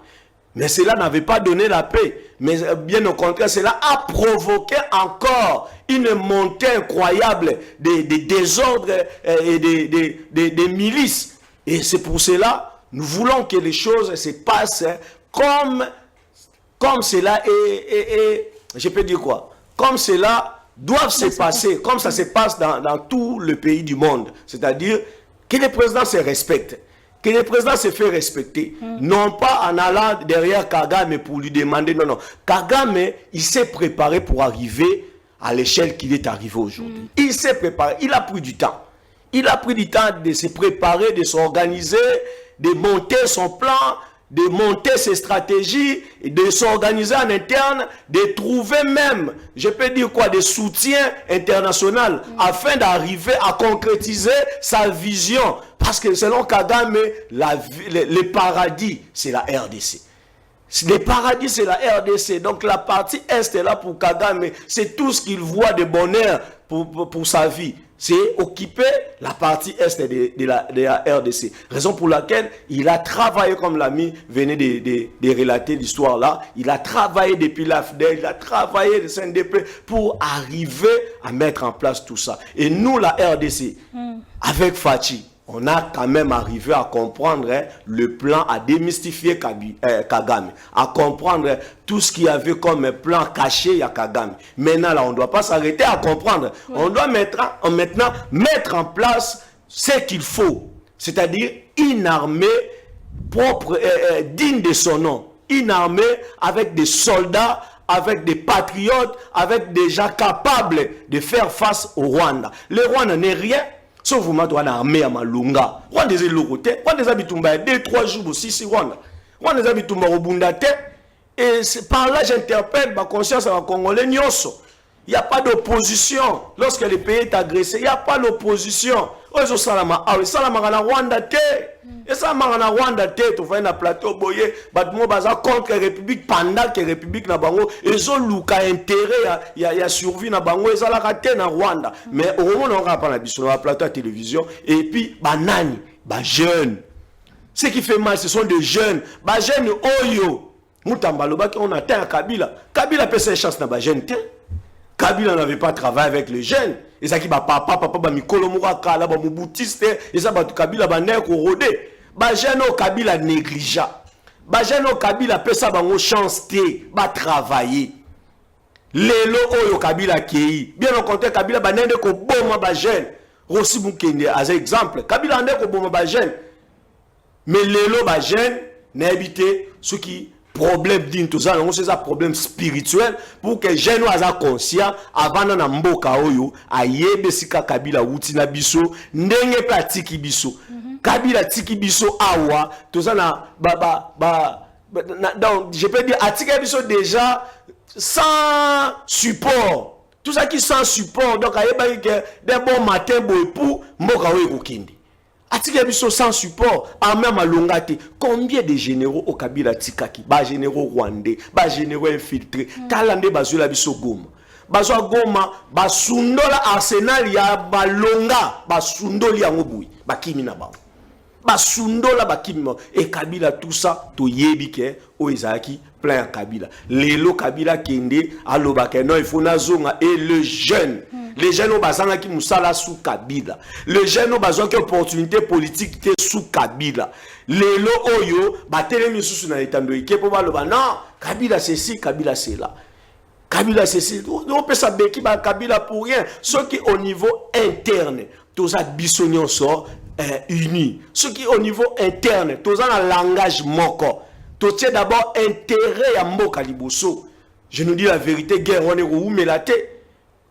Mais cela n'avait pas donné la paix. Mais bien au contraire, cela a provoqué encore une montée incroyable des désordres et des milices. Et c'est pour cela, nous voulons que les choses se passent comme cela est, je peux dire quoi? Comme cela doit se passer, comme ça se passe dans tout le pays du monde. C'est-à-dire que les présidents se respectent. Que le président se fait respecter, non pas en allant derrière Kagame pour lui demander, non. Kagame, il s'est préparé pour arriver à l'échelle qu'il est arrivé aujourd'hui. Il s'est préparé, il a pris du temps. Il a pris du temps de se préparer, de s'organiser, de monter son plan, de monter ses stratégies, de s'organiser en interne, de trouver même, je peux dire quoi, des soutiens internationaux afin d'arriver à concrétiser sa vision. Parce que selon Kagame, le paradis, c'est la RDC. Le paradis, c'est la RDC. Donc la partie Est est là pour Kagame. C'est tout ce qu'il voit de bonheur pour sa vie. C'est occuper la partie Est de la RDC. Raison pour laquelle il a travaillé, comme l'ami venait de relater l'histoire là, il a travaillé depuis l'AFDL, il a travaillé le CNDP pour arriver à mettre en place tout ça. Et nous, la RDC, avec Fachi, on a quand même arrivé à comprendre le plan, à démystifier Kagame, à comprendre tout ce qu'il y avait comme plan caché à Kagame. Maintenant, là, on ne doit pas s'arrêter à comprendre. On doit maintenant mettre en place ce qu'il faut, c'est-à-dire une armée propre, digne de son nom, une armée avec des soldats, avec des patriotes, avec des gens capables de faire face au Rwanda. Le Rwanda n'est rien. Sauf vous m'avez une armée à Malunga. Rwanda des locotés. Rwanda des habitumba 2-3 jours aussi Rwanda. Rwanda des habitumba au Bundate. Et par là j'interpelle ma conscience à Congolais nyoso. Il n'y a pas d'opposition. Lorsque le pays est agressé, il n'y a pas d'opposition. Ozo salama awe salama na Rwanda te. Et ça na Rwanda te to fa na plateau boye batmo baza contre la République pendant que République na bango ezo luka intérêt ya survie na bango ezala kate na Rwanda. Mais au moment on va pas na biso na plateau à télévision et puis banani ba jeunes. Ce qui fait mal ce sont des jeunes, ba jeunes oyo mutamba lobaki on atteint Kabila. Kabila peut ses chances na ba jeunes te. Kabila n'avait pas travaillé avec les jeunes. Et ça qui va papa mikolo mouraka là ba mubutiste et ça ba Kabila ba nek rodé. Ba jeune au Kabila négligent. Ba jeune au Kabila peut ça bango chance té ba travailler. Lelo oyo Kabila kei. Bien au contraire Kabila ba nende ko boma ba jeune. Rossi Mukende as exemple. Kabila nende ko boma ba jeune. Mais lelo ba jeune n'a habité ce qui problème d'une tout ça, c'est un problème spirituel pour que les jeunes soient conscients avant na mboka oyo ayebe sika Kabila wuti na biso ndenge pratique biso Kabila tiki biso awa tout ça na donc je peux dire atiki biso déjà sans support, tout ça qui sans support, donc ayeba que des bon matin boy pour mboka oyo kokindi atiki biso sans support armée malongate. Combien de généraux au Kabila tikaki ba généraux rwandais, ba généraux infiltrés talande bazula biso Goma, bazwa Goma basundola arsenal ya balonga basundoli yango boui bakimi na bango basundola bakimi et Kabila tout ça to yebi ke o ezaki plein ya Kabila lelo Kabila kende alobaka non il faut na zonga et le jeune. Les jeunes ont besoin qui musala sous Kabila. Les jeunes ont besoin qui opportunité politique sous Kabila. Les lo oyo batele misusu na etando ike po baloba non Kabila c'est ci, Kabila c'est là. Kabila c'est ci. On peut savoir qui ba Kabila pour rien. Ceux qui au niveau interne, tous ça bisognon sort unis. Ceux qui au niveau interne, tous ça un langage moko. Tous c'est d'abord intérêt à mboka liboso. Je nous dis la vérité, guerre on est où mais la tête.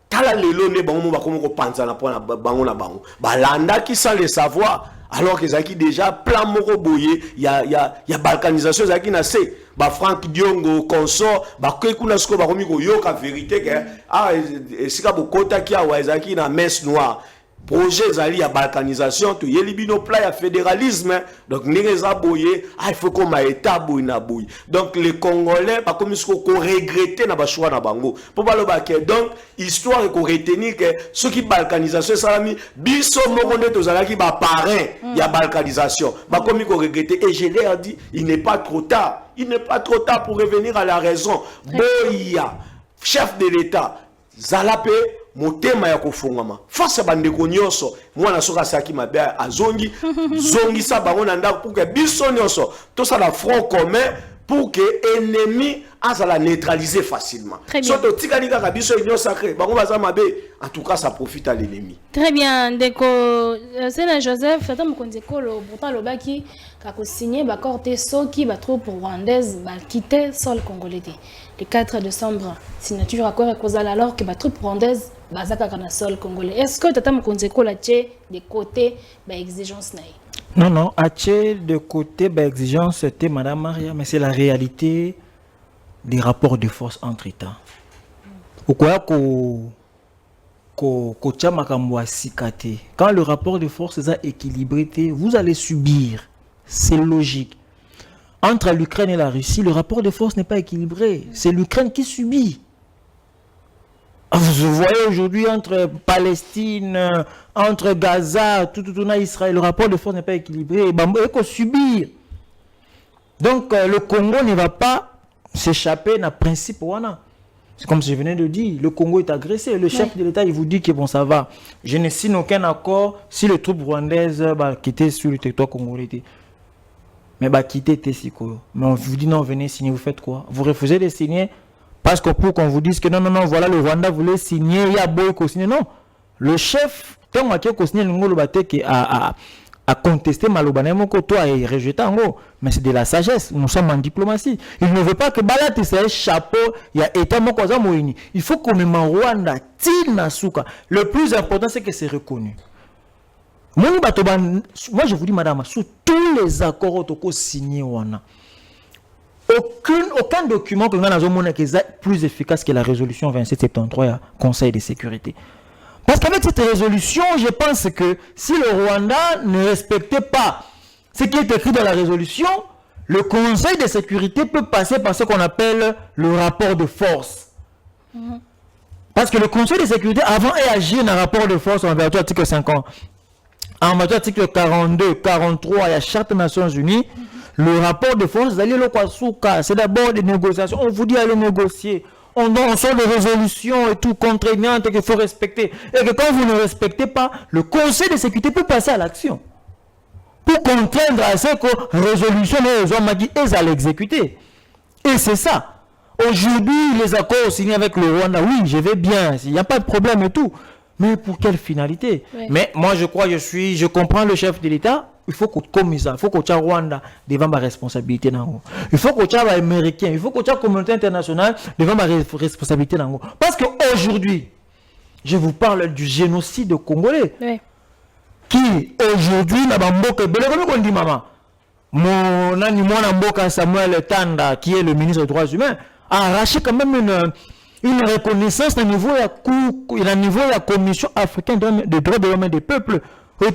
Tala lelo ne bango ba komo ko panza na pona bango na bango balanda qui sans le savoir alors que zaki déjà plan moko boye ya balkanisation zaki na se ba Frank Diongo consort ba kekuna sko ba komi ko yoka vérité que sika bokota ki awa zaki na messe noire projet zali ya balkanisation to yelibino pla ya fédéralisme donc nireza boye il faut comme état boye na boye donc les Congolais pas comme ce qu'on regretter na ba choix na bango pour baloba que donc histoire ko retenir que ce qui balkanisation salami biso moko nde tozalaki ba parrain ya balkanisation ba comme ko regretter et je leur dis il n'est pas trop tard pour revenir à la raison boya chef de l'état zalape motema ya kofungama face bandeko nyonso mwana soka saki mabe azongi zongi sa bango na ndako pour que biso nyonso to ça la front commun pour que ennemi azala neutraliser facilement surtout tikali kaka biso union sacrée bango baza mabe en tout cas ça profite à l'ennemi. Très bien ndeko Sena Joseph tata mokonzi kolo pourtant lobaki kako signé ba corté soki ba troupe rwandaise ba quitter sol congolais le 4 décembre signature accord et causal alors que ba troupe rwandaise bazaka kana sol congolais. Est-ce que tata mokonzi kolo tché de côté ba exigence naï? Non, tché de côté ba exigence c'était madame Maria mais c'est la réalité des rapports de force entre États. Quand le rapport de force est équilibré, vous allez subir. C'est logique. Entre l'Ukraine et la Russie, le rapport de force n'est pas équilibré. C'est l'Ukraine qui subit. Vous voyez aujourd'hui entre Palestine, entre Gaza, tout Israël, le rapport de force n'est pas équilibré. Il faut subir. Donc le Congo ne va pas s'échapper d'un principe. C'est comme je venais de dire, le Congo est agressé. Le chef de l'État, il vous dit que bon, ça va. Je ne signe aucun accord si les troupes rwandaises quitter sur le territoire congolais. Mais quitter Tessiko. Mais on vous dit non, venez signer, vous faites quoi? Vous refusez de signer parce que pour qu'on vous dise que non, voilà, le Rwanda voulait signer, il y a beau qu'on signe. Non. Le chef, tant qu'on signe le Ngolo Batek à contester Malobanemoko, toi et rejeter en gros. Mais c'est de la sagesse. Nous sommes en diplomatie. Il ne veut pas que Balate c'est un chapeau. Il y a État Mokoza Moïni. Il faut qu'on me Rwanda, Tina Souka. Le plus important, c'est que c'est reconnu. Moi, je vous dis, madame, sous tous les accords autoco signés, aucun document que nous avons est plus efficace que la résolution 2773 du Conseil de sécurité. Parce qu'avec cette résolution, je pense que si le Rwanda ne respectait pas ce qui est écrit dans la résolution, le Conseil de sécurité peut passer par ce qu'on appelle le rapport de force. Parce que le Conseil de sécurité, avant d'agir dans un rapport de force, en vertu de l'article 50, en vertu de l'article 42, 43, il y a la Charte des Nations Unies, le rapport de force, c'est d'abord des négociations. On vous dit aller négocier. On sort des résolutions et tout contraignantes qu'il faut respecter. Et que quand vous ne respectez pas, le Conseil de sécurité peut passer à l'action. Pour contraindre à ce que résolution les hommes dit ils allaient l'exécuter. Et c'est ça. Aujourd'hui, les accords signés avec le Rwanda, oui, je vais bien, il n'y a pas de problème et tout. Mais pour quelle finalité? Mais moi, je comprends le chef de l'État. Il faut qu'on comme ça, il faut qu'on tient Rwanda devant ma responsabilité. Il faut qu'on tient les Américains, il faut qu'on tient la communauté internationale devant ma responsabilité. Parce qu'aujourd'hui, je vous parle du génocide congolais. Qui aujourd'hui n'a pas mboka beleko dit maman. Mon ami mboka Samuel Tanda qui est le ministre des droits humains a arraché quand même une reconnaissance au niveau de la Commission africaine des droits de l'homme et des peuples. Et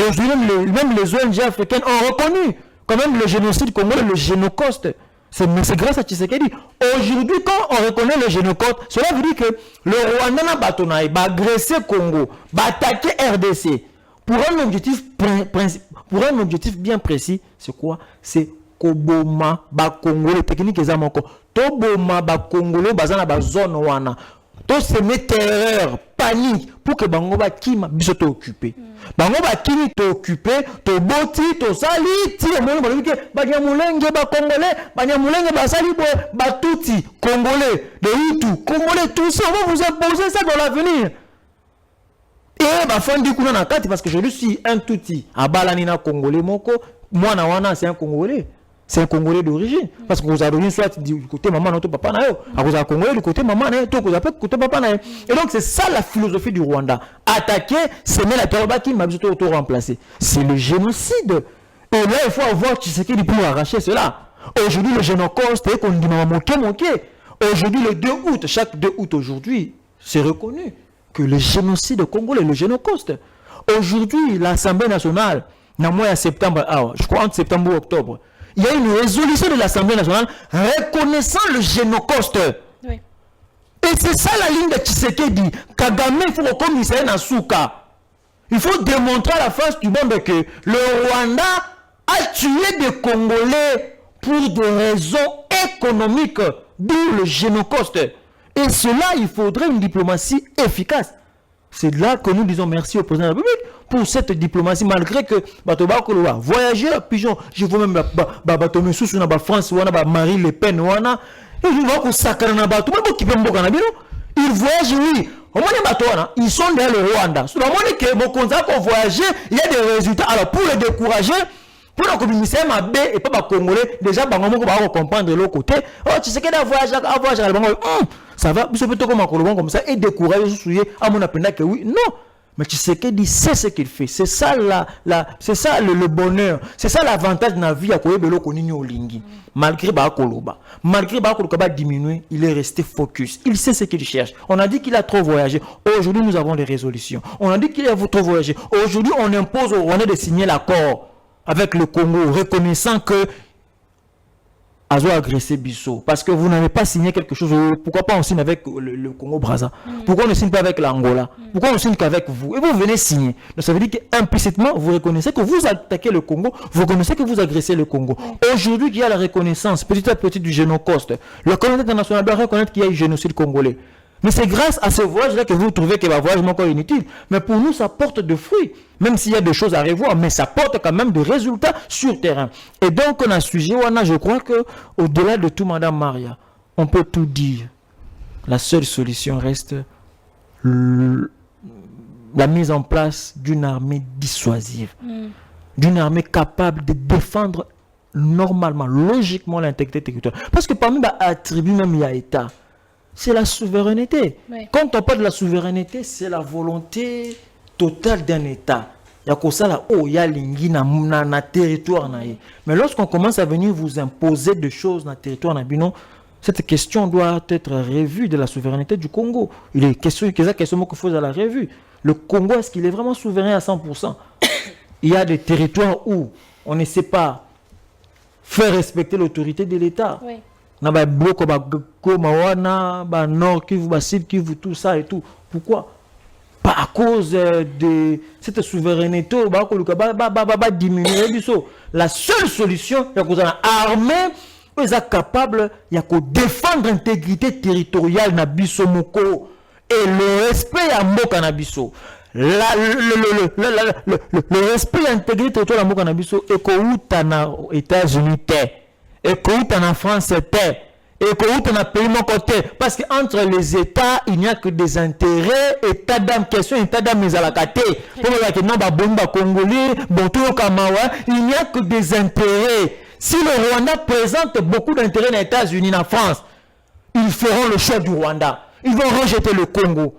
aujourd'hui, même les ONG africaines ont reconnu quand même le génocide congolais, le génocide. C'est grâce à Tshisekedi. Aujourd'hui, quand on reconnaît le génocide, cela veut dire que le Rwanda va agresser Congo, va attaquer RDC. Pour un objectif bien précis, c'est quoi? C'est Koboma, Congo, les techniques des Amoko. Toboma, Congo, Bazana, Bazone, Wana. To se met terreur, panique, pour que Bango Bakima puisse t'occuper. Bango Bakini t'occuper, to boti, to sali, ti, Banyamulenge, Congolais, Banyamulenge, Basali, Batouti, Congolais, de Hutu, Congolais, tout ça, on va vous imposer ça dans l'avenir. Et Bafondi Kuna Kati, parce que je suis un touti, à Balanina Congolais, Moko, moi, Nawana, c'est un Congolais. C'est un Congolais d'origine. Parce que vous avez soit du côté maman, notre papa, vous avez Congolais du côté maman, vous avez côté papa. Et donc, c'est ça la philosophie du Rwanda. Attaquer, semer la terre qui m'a auto-remplacé. C'est le génocide. Et là, il faut avoir Tshisekedi pour arracher cela. Aujourd'hui, le génocide, c'est qu'on dit moqué. Aujourd'hui, le 2 août, chaque 2 août aujourd'hui, c'est reconnu. que le génocide congolais, le génocauste. Aujourd'hui, l'Assemblée nationale, dans le mois de septembre, je crois entre septembre et octobre, il y a une résolution de l'Assemblée nationale reconnaissant le génocauste. Oui. Et c'est ça la ligne de Tshisekedi. Kagame, il faut qu'on commissaire dans Souka. Il faut démontrer à la face du monde que le Rwanda a tué des Congolais pour des raisons économiques, d'où le génocauste. Et cela, il faudrait une diplomatie efficace. C'est là que nous disons merci au président de la République pour cette diplomatie, malgré que voyager à Pigeon, je vois même la France, Marie Le Pen, il voyage, oui. Ils sont dans le Rwanda. Il y a des résultats. Alors, pour les décourager, pour le commissaire Mabé et pas les Congolais, déjà, on comprendre de l'autre côté. Oh, tu sais qu'il y a un voyage, ça va, je peux te comme ça et décourager, à mon appel que oui. Non. Mais tu sais qu'il sait ce qu'il fait. C'est ça, c'est ça le bonheur. C'est ça l'avantage de la vie à Kolingi. Malgré Bakoloba. Malgré Bakoloba diminué, il est resté focus. Il sait ce qu'il cherche. On a dit qu'il a trop voyagé. Aujourd'hui, nous avons des résolutions. On a dit qu'il a trop voyagé. Aujourd'hui, on impose au Rwanda de signer l'accord avec le Congo, reconnaissant que Azo a agressé Bissau. Parce que vous n'avez pas signé quelque chose. Pourquoi pas on signe avec le Congo-Brazza? Pourquoi on ne signe pas avec l'Angola? Pourquoi on ne signe qu'avec vous? Et vous venez signer. Donc ça veut dire qu'implicitement, vous reconnaissez que vous attaquez le Congo, vous reconnaissez que vous agressez le Congo. Aujourd'hui, il y a la reconnaissance petit à petit du génocauste. Le communauté internationale doit reconnaître qu'il y a eu génocide congolais. Mais c'est grâce à ce voyage-là que vous trouvez que le voyage est encore inutile. Mais pour nous, ça porte de fruits. Même s'il y a des choses à revoir, mais ça porte quand même des résultats sur terrain. Et donc, on a sujet, je crois qu'au-delà de tout, Madame Maria, on peut tout dire. La seule solution reste la mise en place d'une armée dissuasive. D'une armée capable de défendre normalement, logiquement l'intégrité territoriale. Parce que parmi les attributs, même il y a État. C'est la souveraineté. Oui. Quand on parle de la souveraineté, c'est la volonté totale d'un État. Il y a comme ça là, il y a l'ingui na territoire. Mais lorsqu'on commence à venir vous imposer des choses dans le territoire, cette question doit être revue de la souveraineté du Congo. Il est question qu'il faut à la revue. Le Congo, est-ce qu'il est vraiment souverain à 100%? Il y a des territoires où on ne sait pas faire respecter l'autorité de l'État. Oui. Na bloc Mawana, Nord Kivu, Sud Kivu, tout ça et tout. Pourquoi? Pas à cause de cette souveraineté, diminuer. La seule solution, c'est qu'on a armé, on est capable de défendre l'intégrité territoriale na biso moko et le respect à Mboka na biso. Le respect à l'intégrité territoriale à Mboka na biso et qu'aux États-Unis et que en France était et que dans pays mon côté parce que entre les États il n'y a que des intérêts état d'âme question état d'âme à la côté pour que non bomba congolais bonto kamawa il n'y a que des intérêts. Si le Rwanda présente beaucoup d'intérêts dans les États-Unis en France, ils feront le choix du Rwanda, ils vont rejeter le Congo.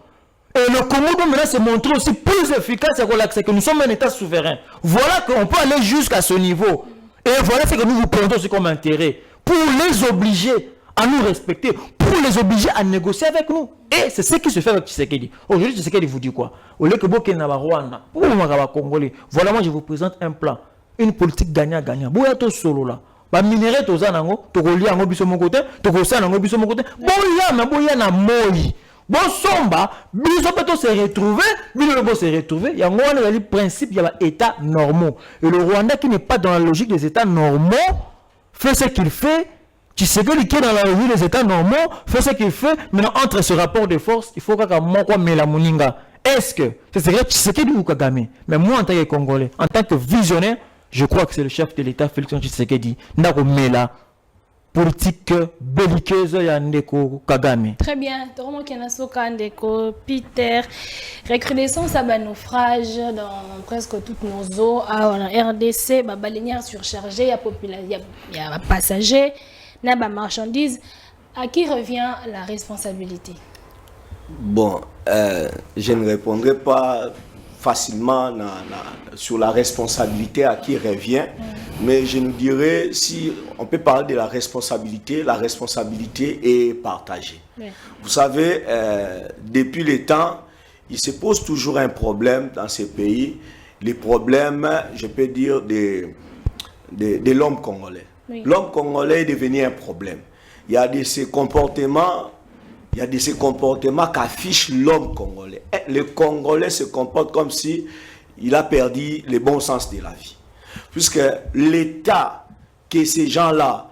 Et le Congo doit maintenant se montrer aussi plus efficace que nous sommes un État souverain. Voilà qu'on peut aller jusqu'à ce niveau. Et voilà ce que nous vous prenons aussi comme intérêt. Pour les obliger à nous respecter, pour les obliger à négocier avec nous. Et c'est ce qui se fait avec Tshisekedi. Aujourd'hui, Tshisekedi vous dit quoi? Au lieu que Bokena Rwanda, pour le Congolais, voilà, moi je vous présente un plan. Une politique gagnant-gagnant. Boya to solo là. Ba minéré to zanango, to ko lia ngo biso mon côté, to ko sa ngo biso mon côté. Boya na moi. Bon somba, biso peut se retrouver, biso se retrouver. Il y a un principe, il y a état normaux. Et le Rwanda qui n'est pas dans la logique des états normaux fait ce qu'il fait. Tu sais que qui est dans la logique des états normaux fait ce qu'il fait. Maintenant entre ce rapport de force, il faut que moi mela moninga. Est-ce que c'est vrai tu sais que du Kagame, mais moi en tant que Congolais, en tant que visionnaire, je crois que c'est le chef de l'État Félix Tshisekedi ndako mela politique belliqueuse ya ndeko Kagame. Très bien. Toromo Kenasoka ndeko Peter. Recrudescence à naufrage dans presque toutes nos eaux. En RDC, baleinière surchargée, il y a passagers, il y a marchandises. À qui revient la responsabilité? Bon, je ne répondrai pas facilement sur la responsabilité à qui revient, mais je nous dirais, si on peut parler de la responsabilité est partagée. Oui. Vous savez, depuis le temps, il se pose toujours un problème dans ces pays, les problèmes, je peux dire, de l'homme congolais. Oui. L'homme congolais est devenu un problème. Il y a de ces comportements qu'affiche l'homme congolais. Le Congolais se comporte comme si il a perdu le bon sens de la vie. Puisque l'état que ces gens-là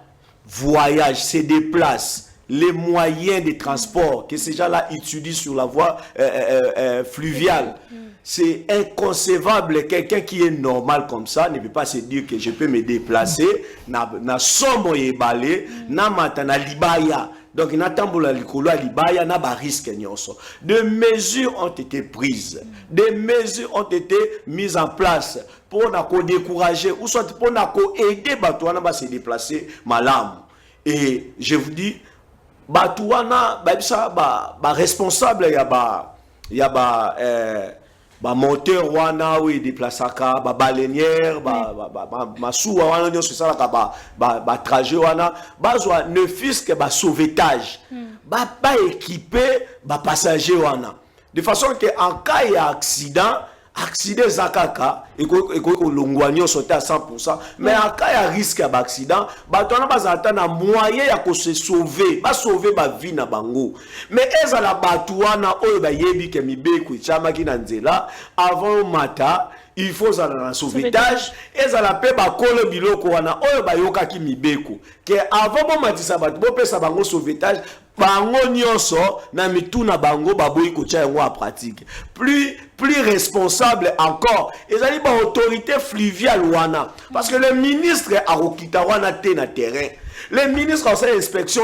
voyagent, se déplacent, les moyens de transport que ces gens-là étudient sur la voie fluviale, c'est inconcevable. Quelqu'un qui est normal comme ça ne peut pas se dire que je peux me déplacer na somo yebale na matana libaya. Donc, il tambola likolo libaya na ba risque nyonso. Des mesures ont été prises, des mesures ont été mises en place pour nous décourager ou soit pour nous aider Batouana à se déplacer malam. Et je vous dis, Batouana ba responsable ya ba moteur wana oui déplaçaka ba baleinière ba souwa wana nyo c'est ça la ba trajet wana bazwa ne fût que ba sauvetage ba équipé ba passager wana de façon que en cas il y a accident zakaka et ko longwanyo sauter à 100%, mais en cas il y a risque d'accident batona bazata na moyen ya ko se sauver ba sauver ba vie na bango. Mais ezala batuana oyo ba yebi ke mibeko chama ki na nzela avant mata il faut ça dans sauvetage ezala pe ba kolo biloko wana oyo ba yoka ki mibeko que avant bon matisa batu bo pesa bango sauvetage bango nyonso na mituna bango baboyi ko tia yango a pratique plus responsable encore ezali ba autorité fluviale wana parce que le ministre a okita wana te na terrain. Les ministres ont fait inspection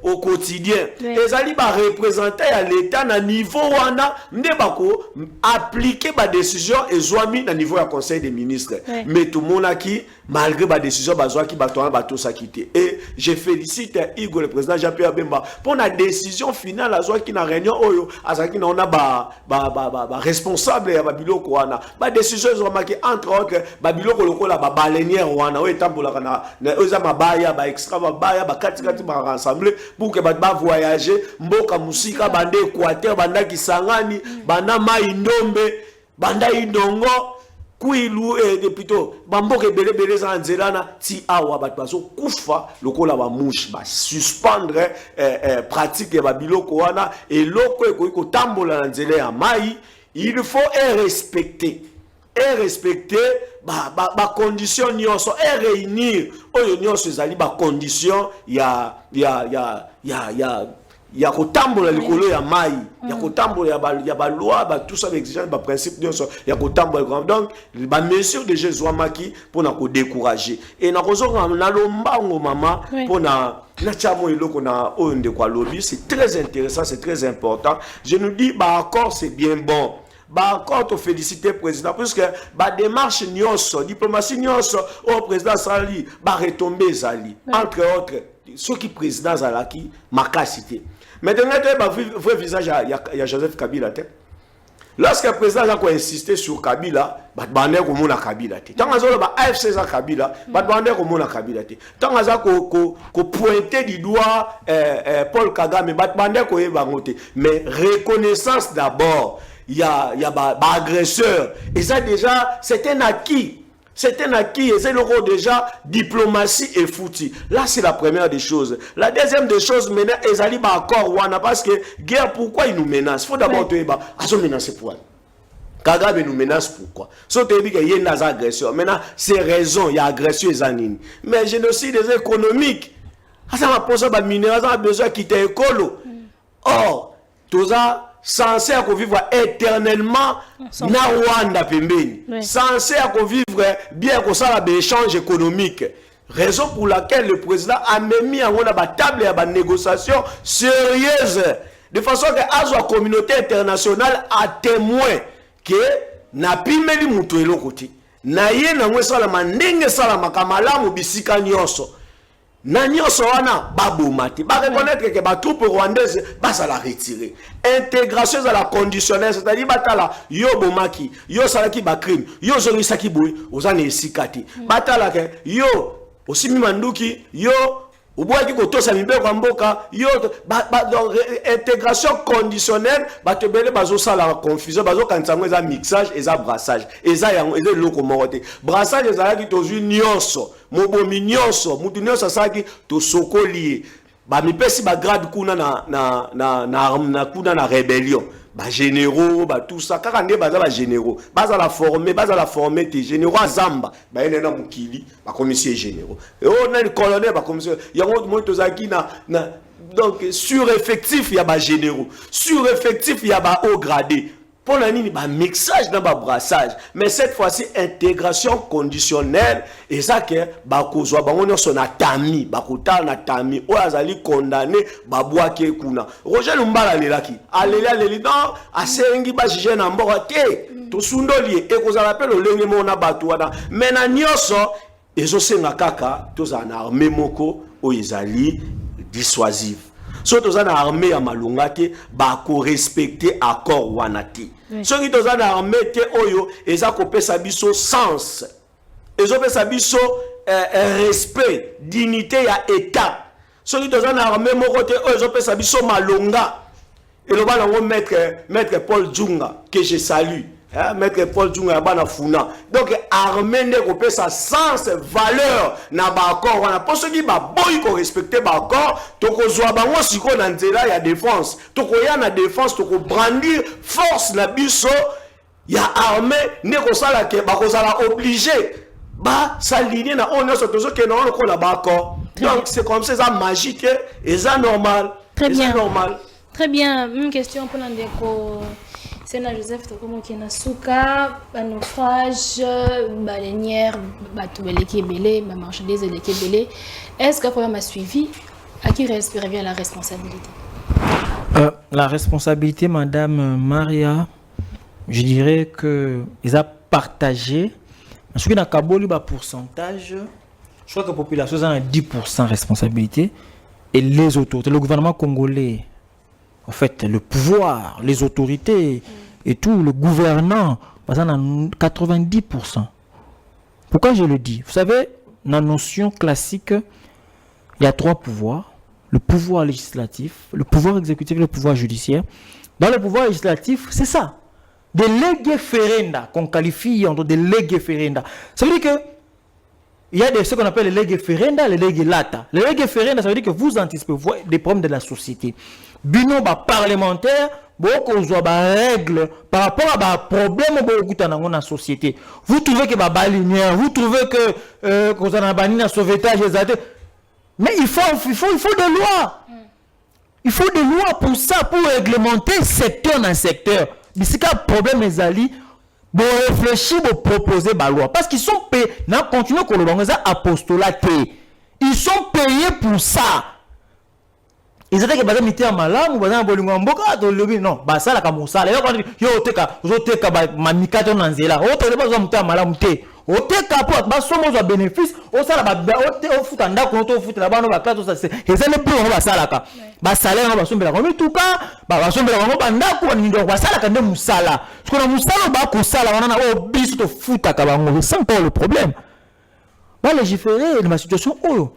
au quotidien. Les ali ba représenter à l'état na niveau wana ndebako appliquer ba décision et zoami na niveau ya conseil des ministres. Mais tout le monde a qui malgré ba décision bazwa qui batona bato sa quitter. Et je félicite Hugo le président Jean-Pierre Bemba pour la décision finale azwa qui na réunion oyo azaki na ona ba responsable ya babiloko wana. Ba décision zomaki entre autres babiloko lokola ba baleinière wana o etambola na oza mabaya ba extra baya bakati ba rassembler pour que ba voyager mboka musika bande Équateur banda Kisangani banda mai ndombe banda indongo kuilu de plutôt bamboka belebele za nzelana ti awa bato baso kufa lokola ba mouche ba suspendre pratique ba biloko wana et loko eko tambola na nzela ya mai. Il faut respecter ba condition nyonso et réunir oyo nyonso ezali ba condition ya kotambola likolo ya mai ya kotambola ya ba loi ba tout ça exigence ba principe nyonso ya kotambola. Donc ba mesure de Jésus maki pour na ko décourager et na kozonga na lombango mama pour na chamo eloko na oyo ndeko lobby. C'est très intéressant, c'est très important. Je nous dis ba accord c'est bien bon. Bah encore te féliciter président parce que bah démarche nyonso diplomatie nyonso au président Sali bah retomber Zali entre autres ceux qui président Zalaki makasité. Maintenant bah vrai visage il y a Joseph Kabila te. Lorsque le président a insisté sur Kabila bah bander ko mona Kabila te. Tant azolo bah AFC za Kabila bah bander ko mona Kabila te. Tant aza ko pointer du doigt Paul Kagame bah bander ko yeba ngote. Mais reconnaissance d'abord. Il y a agresseur. Et ça déjà, c'est un acquis. C'est un acquis. Et c'est le rôle déjà, diplomatie et foutu. Là, c'est la première des choses. La deuxième des choses, maintenant, ils allaient encore wana parce que guerre, pourquoi ils nous menacent? Il faut d'abord te dire, ils sont menacés pour elle. Kagame nous menace pourquoi? Si tu dis qu'il y a une agression, maintenant, c'est raison, il y a agression et anines. Mais génocide économique. Ça m'a posé un minéral, ça a besoin de quitter l'école. Or, tout ça, censé vivre éternellement na Rwanda pembeni, censé vivre bien comme ça l'échange économique. Raison pour laquelle le président a mis en la table et à négociation sérieuse de façon que la communauté internationale a témoin que na pimeli mutu elokoti na ye na mwesa la mandenge sala makamala mu bisika nyonso. Nanyonso wana babomati ba reconnaître que ba troupe rwandaise ba ça la retirer intégration à la conditionnelle c'est-à-dire batala yo bomaki yo salaki ba crime yo zorisaki boy ozana esikati batala ke yo osimi manduki yo Au bout de koto sa mibe kwa mboka yo intégration conditionnelle ba te bele bazo sala confusion bazo kanisa ngo za mixage et za brassage eza yango eza loko morote brassage eza ki tozu nyonso mobomi nyonso mutu nyonso saki to sokoli ba mipesi ba grade kuna na kuna na rébellion ba généraux ba tout ça kaka nde baza ba généraux baza la former te généraux azamba ba ene na mukili ba commissaire généraux et on a le colonel ba commissaire yango moto zaki na donc sur effectif ya ba généraux sur effectif ya ba haut gradé pour la nini ba mixage na ba brassage mais cette fois-ci intégration conditionnelle et ça que ba kozwa bango nyonso na tami ba kotala na tami o azali condamné ba boake kuna Roger Lumbala lelaki aleli non asengi ba jije na mboka te to sundoli e kozala pe lo lenge mona batu wana mais na nyonso ezo senga kaka to za na armée moko o ezali dissuasive so to za na armée ya malunga te ba ko respecter accord wana te so ki to za na armée te oyo eza ko pesa biso sens ezo pesa biso respect dignité ya état so ki to za na armée moko te oyo ezo pesa biso malunga et le bana ngo maître Paul Djunga que je salue maître Paul Djunga bana funa donc armée ne ko pesa sens valeur na ba accord wana pour ceux qui ba boy ko respecter ba accord to ko zwa bango siko na nzela ya défense to ko ya na défense to ko brandir force na biso ya armée ne ko sala ke ba ko sala obligé ba s'aligner na on so to ke na on ko na ba accord donc c'est comme ça magique et ça normal très bien normal très bien une question pour l'andeko Sena Joseph Tokomo Kenasuka, naufrage, baleinière, batubeleki belé, marchandise eleki belé. Est-ce que le problème a suivi? À qui revient la responsabilité? La responsabilité, Madame Maria, je dirais que ils ont partagé. Je suis dans Kaboli, pourcentage. Je crois que la population a 10% de responsabilité et les autorités, le gouvernement congolais. En fait, le pouvoir, les autorités et tout, le gouvernant, ça a 90%. Pourquoi je le dis? Vous savez, dans la notion classique, il y a 3 pouvoirs. Le pouvoir législatif, le pouvoir exécutif et le pouvoir judiciaire. Dans le pouvoir législatif, c'est ça. Des lege ferenda, qu'on qualifie en des lege ferenda. Ça veut dire que il y a ce qu'on appelle les lege ferenda, les lege lata. Les lege ferenda, ça veut dire que vous anticipez des problèmes de la société. Bino ba parlementaire beaucoup ont ba règle par rapport à ba problème beaucoup dans la société. Vous trouvez que ba balinière, vous trouvez que qu'on a banni na sauvetage mais il faut des lois. Il faut des lois pour ça, pour réglementer secteur dans secteur. Mais c'est qu'un problème les alliés bon réfléchir pour proposer ba loi parce qu'ils sont payés n'a continuer que le apostolat. Ils sont payés pour ça. Ils étaient que bazar mité à malam ou bazar bolingo mboka to lebi non ba sala ka musala yo teka ba mamikato nanzela o to le bazar mité à malam té o teka po ba somo zo bénéfice o sala ba o futa ndako to futa la bano ba klato ça c'est et ça ne plus on ba sala ka ba salaire ba sombela ko mituka ba sombela ko ba ndako ni ndo ba sala ka nde musala parce que musala ba ko sala wana na o biso to futa ka bango c'est pas le problème ba légiférer dans ma situation oh.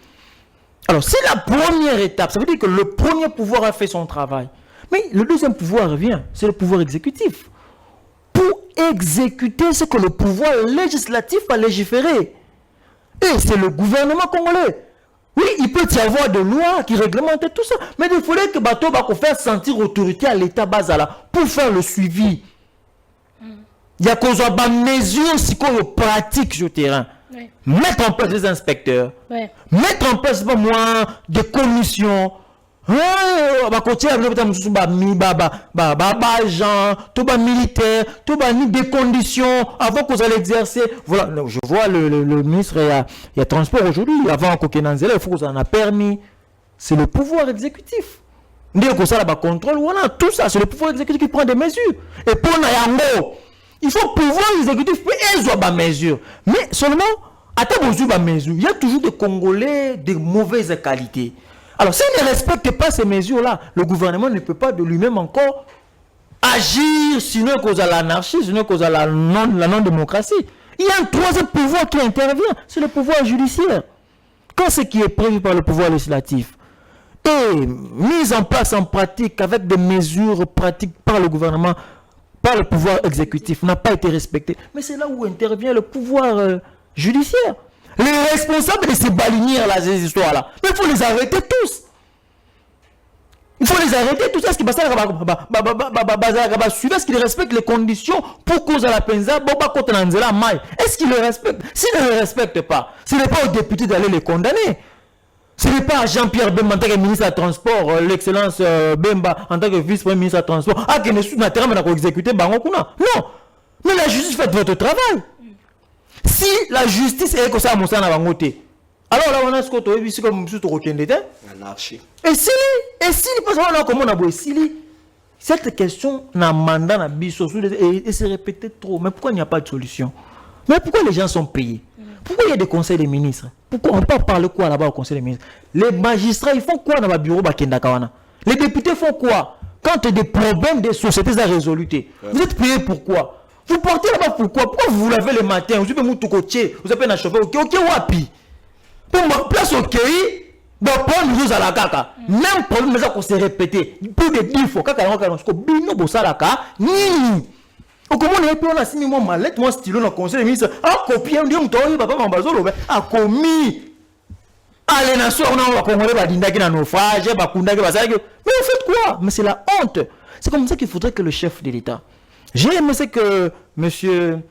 Alors, c'est la première étape. Ça veut dire que le premier pouvoir a fait son travail. Mais le deuxième pouvoir revient. C'est le pouvoir exécutif. Pour exécuter ce que le pouvoir législatif a légiféré. Et c'est le gouvernement congolais. Oui, il peut y avoir des lois qui réglementent tout ça. Mais il faudrait que Bato va faire sentir autorité à l'État Bazala pour faire le suivi. Il y a qu'on soit des mesures pratiques sur le terrain. Oui. Mettre en place des inspecteurs, oui. Mettre en place des commissions, militaires, des conditions avant que vous allez exercer. Voilà, je vois le ministre, il y a transport aujourd'hui, avant Kokenanzela, il faut que vous en a permis. C'est le pouvoir exécutif. Contrôle, voilà, tout ça, c'est le pouvoir exécutif qui prend des mesures. Et pour Nayango, il faut pouvoir exécutif et des mesures. Mais seulement, à ta mesure, il y a toujours des Congolais de mauvaise qualité. Alors, s'il ne respecte pas ces mesures-là, le gouvernement ne peut pas de lui-même encore agir, sinon cause à l'anarchie, sinon cause à la non-démocratie. Il y a un troisième pouvoir qui intervient, c'est le pouvoir judiciaire. quand ce qui est prévu par le pouvoir législatif est mis en place en pratique avec des mesures pratiques par le gouvernement, par le pouvoir exécutif, n'a pas été respecté. Mais c'est là où intervient le pouvoir judiciaire. Les responsables de ces balinières-là, ces histoires-là, mais il faut les arrêter tous. Il faut les arrêter tous. Est-ce qu'ils respectent les conditions pour cause à la penza? Est-ce qu'ils les respectent? S'ils ne les respectent pas, ce n'est pas aux députés d'aller les condamner. Ce n'est pas à Jean-Pierre Bemba en tant que ministre des Transports, l'excellence Bemba en tant que vice-premier ministre des Transports, qui ne sont pas exécuter Bangokuna. Non. Mais la justice fait votre travail. Si la justice est comme ça, alors là, on a ce qu'on a vu, c'est comme M. Torokendete. Anarchie. Et si, parce qu'on a comment on a beau, si, cette question n'a mandat, n'a biso, et se répétait trop. Mais pourquoi il n'y a pas de solution? Mais pourquoi les gens sont payés? Pourquoi il y a des conseils des ministres? Pourquoi on peut parler quoi là-bas au conseil des ministres? Les magistrats, ils font quoi dans le bureau Bakenda Kawana? Les députés font quoi? Quand il y a des problèmes des sociétés à résoudre, vous êtes payés pourquoi? Vous partez là-bas pourquoi? Pourquoi vous vous lavez le matin? Vous avez un coaché, vous avez un chauffeur, ok, wapi? Pour ma place au pays, bon, pour nous à la caca. Même problème, mais ça qu'on s'est répété. Plus de 10 fois, caca, on bino bosalaka, ni. Comment on a pu on a signé mon mallette, mon stylo dans le conseil des ministres, a copié, on dit, on t'a dit, papa, Mambazolo, a commis. Allez, nation, on a congolais, badinda qui n'a naufrage, bakunda qui va ça. Mais vous faites quoi? Mais c'est la honte. C'est comme ça qu'il faudrait que le chef de l'État. J'ai aimé ce que M.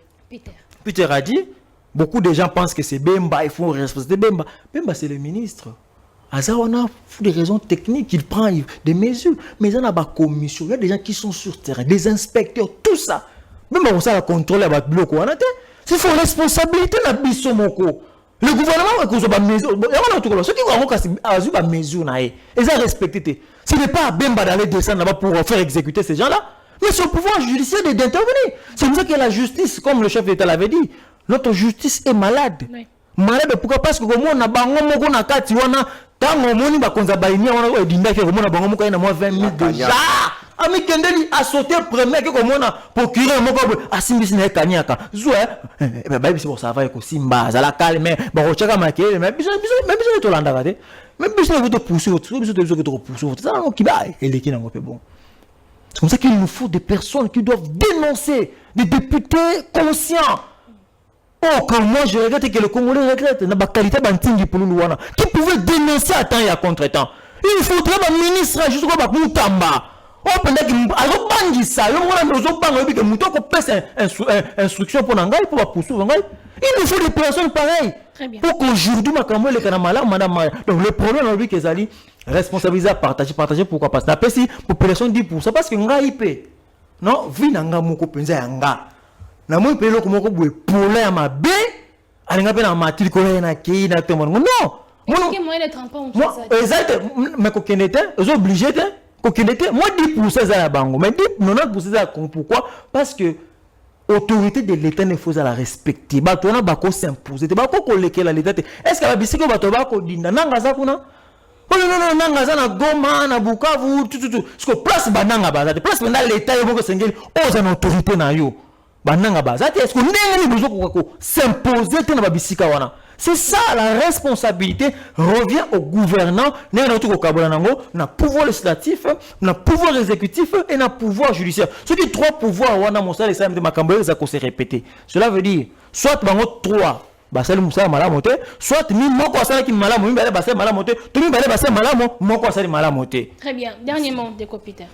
Peter a dit. Beaucoup de gens pensent que c'est Bemba, il faut respecter Bemba. Bemba, c'est le ministre. On a des raisons techniques, il prend des mesures. Mais il y a des commissions, il y a des gens qui sont sur terrain, des inspecteurs, tout ça. Même on ça contrôler le bloc. C'est une responsabilité de la Bissomoko. Le gouvernement a des mesures. Ceux qui ont des mesures, ils ont respecté. Ce n'est pas à Bemba d'aller descendre là-bas pour faire exécuter ces gens-là. Mais c'est au pouvoir judiciaire d'intervenir. C'est comme ça que la justice, comme le chef d'État l'avait dit, notre justice est malade. Oui. Malade pourquoi? Parce que comme on a bango moko na kati wana tango moni ba konza baini wana o dinda ke comme on a bango moko na moi 20 000 déjà. Ami kendeli a sauté premier que comme on a procureur moko a simbisi na kanyaka. Zo ba biso ça va ko simba za la calme ba ko chaka makele mais biso to landa kate. Mais biso to pousser biso to pousser. Ça on qui ba eleki na ngopé bon. C'est comme ça qu'il nous faut des personnes qui doivent dénoncer, des députés conscients. Oh, comme moi je regrette que le Congolais regrette, n'a pas qualité d'antingi pour nous, qui pouvait dénoncer à temps et à contre-temps. Il faudrait un ministre jusqu'au Bakoutamba. Oh, pendant que alors bangi ça, le monde nous a pas que mouton qu'on passe instruction pour n'angai pour poursuivre n'angai. Il nous faut des personnes pareilles. Très bien. Pour qu'aujourd'hui ma camarade le canamala madame. Donc le problème aujourd'hui que Zali responsabiliser partager pourquoi parce que la population dit pour ça parce que ngai paie. Non, vie n'anga moko penza nga. Na moi pelo ko moko boue poler à ma bé alinga pe na matili ko na ki na te mon non moi moyen de transport moi exact mais ko kenete ils obligé de ko kenete moi 10% za la bango mais 90% za pourquoi parce que autorité de l'état ne faut la respecter ba tona ba ko s'imposer ba ko lekela l'état est-ce que ba bisiko ba to ba ko dinda nanga za kuna non nanga za na Goma na Bukavu tout parce que place bananga ba za place dans l'état yo ko sengeli aux autorités na yo. Est-ce qu'on s'imposer? C'est ça la responsabilité revient au gouvernant, na pouvoir législatif, na pouvoir exécutif et na pouvoir judiciaire. Ce qui trois pouvoirs wana mosala ça de makambo ça se répéter. Cela veut dire soit bango trois basali musala malamote, soit mi moko asala ki malamote, mi bale basali malamote, tout mi bale basali malamote, moko asali malamote. Très bien. Dernier mot de Peter.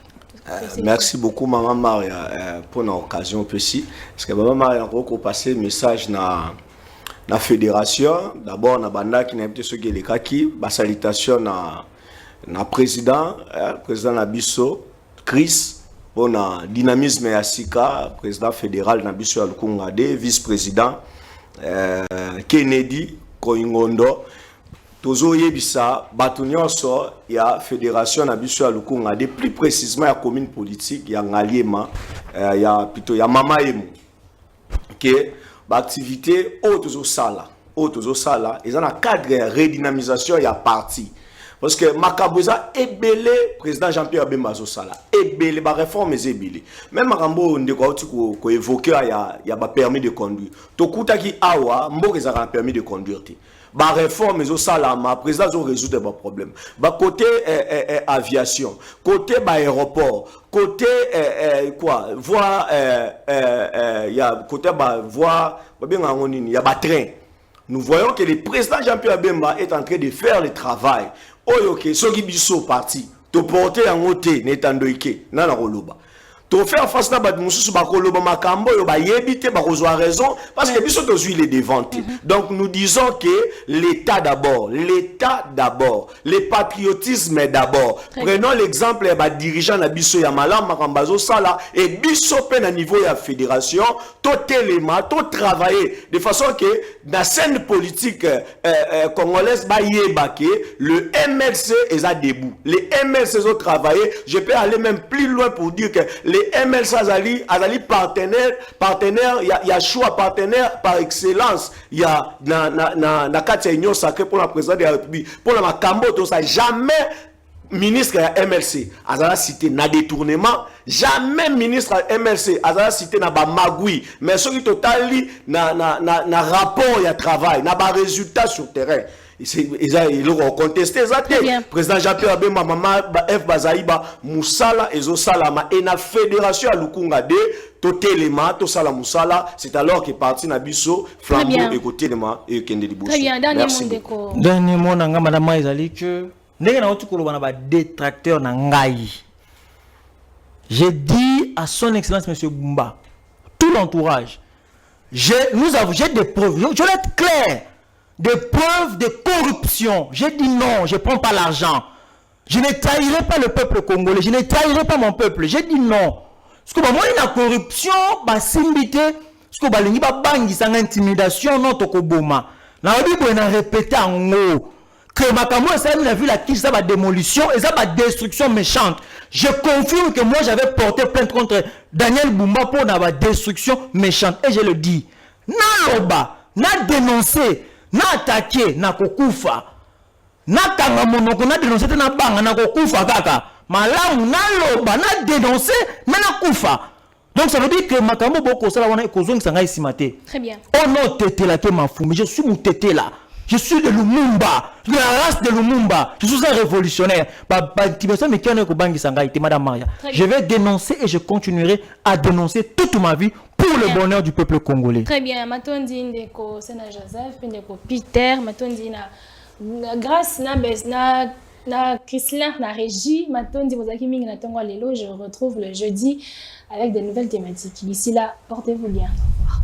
Merci beaucoup Maman Maria pour l'occasion aussi parce que Maman Maria a passé message na fédération d'abord na banda qui n'a pas ce que les kaki ba salutation na président na biso Chris pour na dynamisme ya sika président fédéral na biso ya Lukungade vice-président Kennedy Koingondo Tozo yebisa batunyoso ya fédération na biso ya Lukungade plus précisément ya commune politique ya Ngaliema ya plutôt ya Mama Emu que ba activité tozo sala ils ont un cadre de redynamisation ya parti parce que makaboza ebele président Jean-Pierre Bemba zo sala ebele ba réforme ebele même makambo ndeko oti ko évoquer ya ba permis de conduire to kutaki awa mboka za permis de conduire. ba réforme mais ça là ma président ont résoudre des problèmes ba côté aviation côté ba aéroport côté quoi voie il y a côté ba voie bien il y a ba train. Nous voyons que le président Jean-Pierre Bemba est en train de faire le travail. Oyoke soki biso parti to porter en côté netandoike na na koloba. To faire face na bat mususu ba koloba makambo yo ba yebite ba kozwa raison parce que biso to les devant. Donc nous disons que l'état d'abord, le patriotisme d'abord. Prenons l'exemple ba dirigeant na biso ya malam makambazo sala et biso pe na niveau ya fédération to téléma to travailler de façon que la scène politique congolaise ba yebake le MLC est à debout. Les MLC ont travaillé, je peux aller même plus loin pour dire que les MLC azali partenaire, il y a choix partenaire par excellence. Il y a na Katia Union Sacrée pour la présidente de la République, pour la Makambo, tout ça. Jamais ministre à MLC azala cité na détournement, jamais ministre à MLC azala cité na ba magui, mais ce qui totali na rapport ya travail, na ba résultat sur terrain. Ils ont contesté ça. Président Jean-Pierre Bemba, Maman F. Bazaïba, Moussala, Ezo Salama, et la fédération à Lukunga de Totelema, Tosala Moussala, c'est alors qu'il est parti Nabiso, Flambeau, et Kotelema, et Kende Libouche. Très bien, dernier mot. Dernier mot, Madame Maïzali, que n'est pas un détracteur Nangaï. J'ai dit à son excellence, M. Bumba, tout l'entourage, j'ai des preuves, je vais être clair. Des preuves de corruption. J'ai dit non, je ne prends pas l'argent. Je ne trahirai pas le peuple congolais. Je ne trahirai pas mon peuple. J'ai dit non. Parce que moi, il y a corruption, simbité, parce que il y a bangi, intimidation, non, tokoboma. Na obi bo na répéter en haut que Makambo ça a vu la quiche, ça va démolition et ça va destruction méchante. Je confirme que moi j'avais porté plainte contre Daniel Bumba pour la destruction méchante et je le dis. Na loba, na dénoncé. Na attaqué na kokufa na kanga monoko na dénoncé na banga na kokufa kaka malamu na loba na dénoncé na kufa. Donc ça veut dire que makambo boko sala wana ekozongi sanga isimate. Très bien. Oh non tété la ke mafumi, je suis mon tété là. Je suis de Lumumba, de la race de Lumumba. Je suis un révolutionnaire. Madame Maria. Je vais dénoncer et je continuerai à dénoncer toute ma vie pour le bonheur du peuple congolais. Très bien. Matondi ndeko Sena Joseph, ndeko Peter, matondi na grâce na Christian, na Régie, matondi mozaki mingi na tongo lelo. Je retrouve le jeudi avec de nouvelles thématiques. D'ici là, portez-vous bien. Au revoir.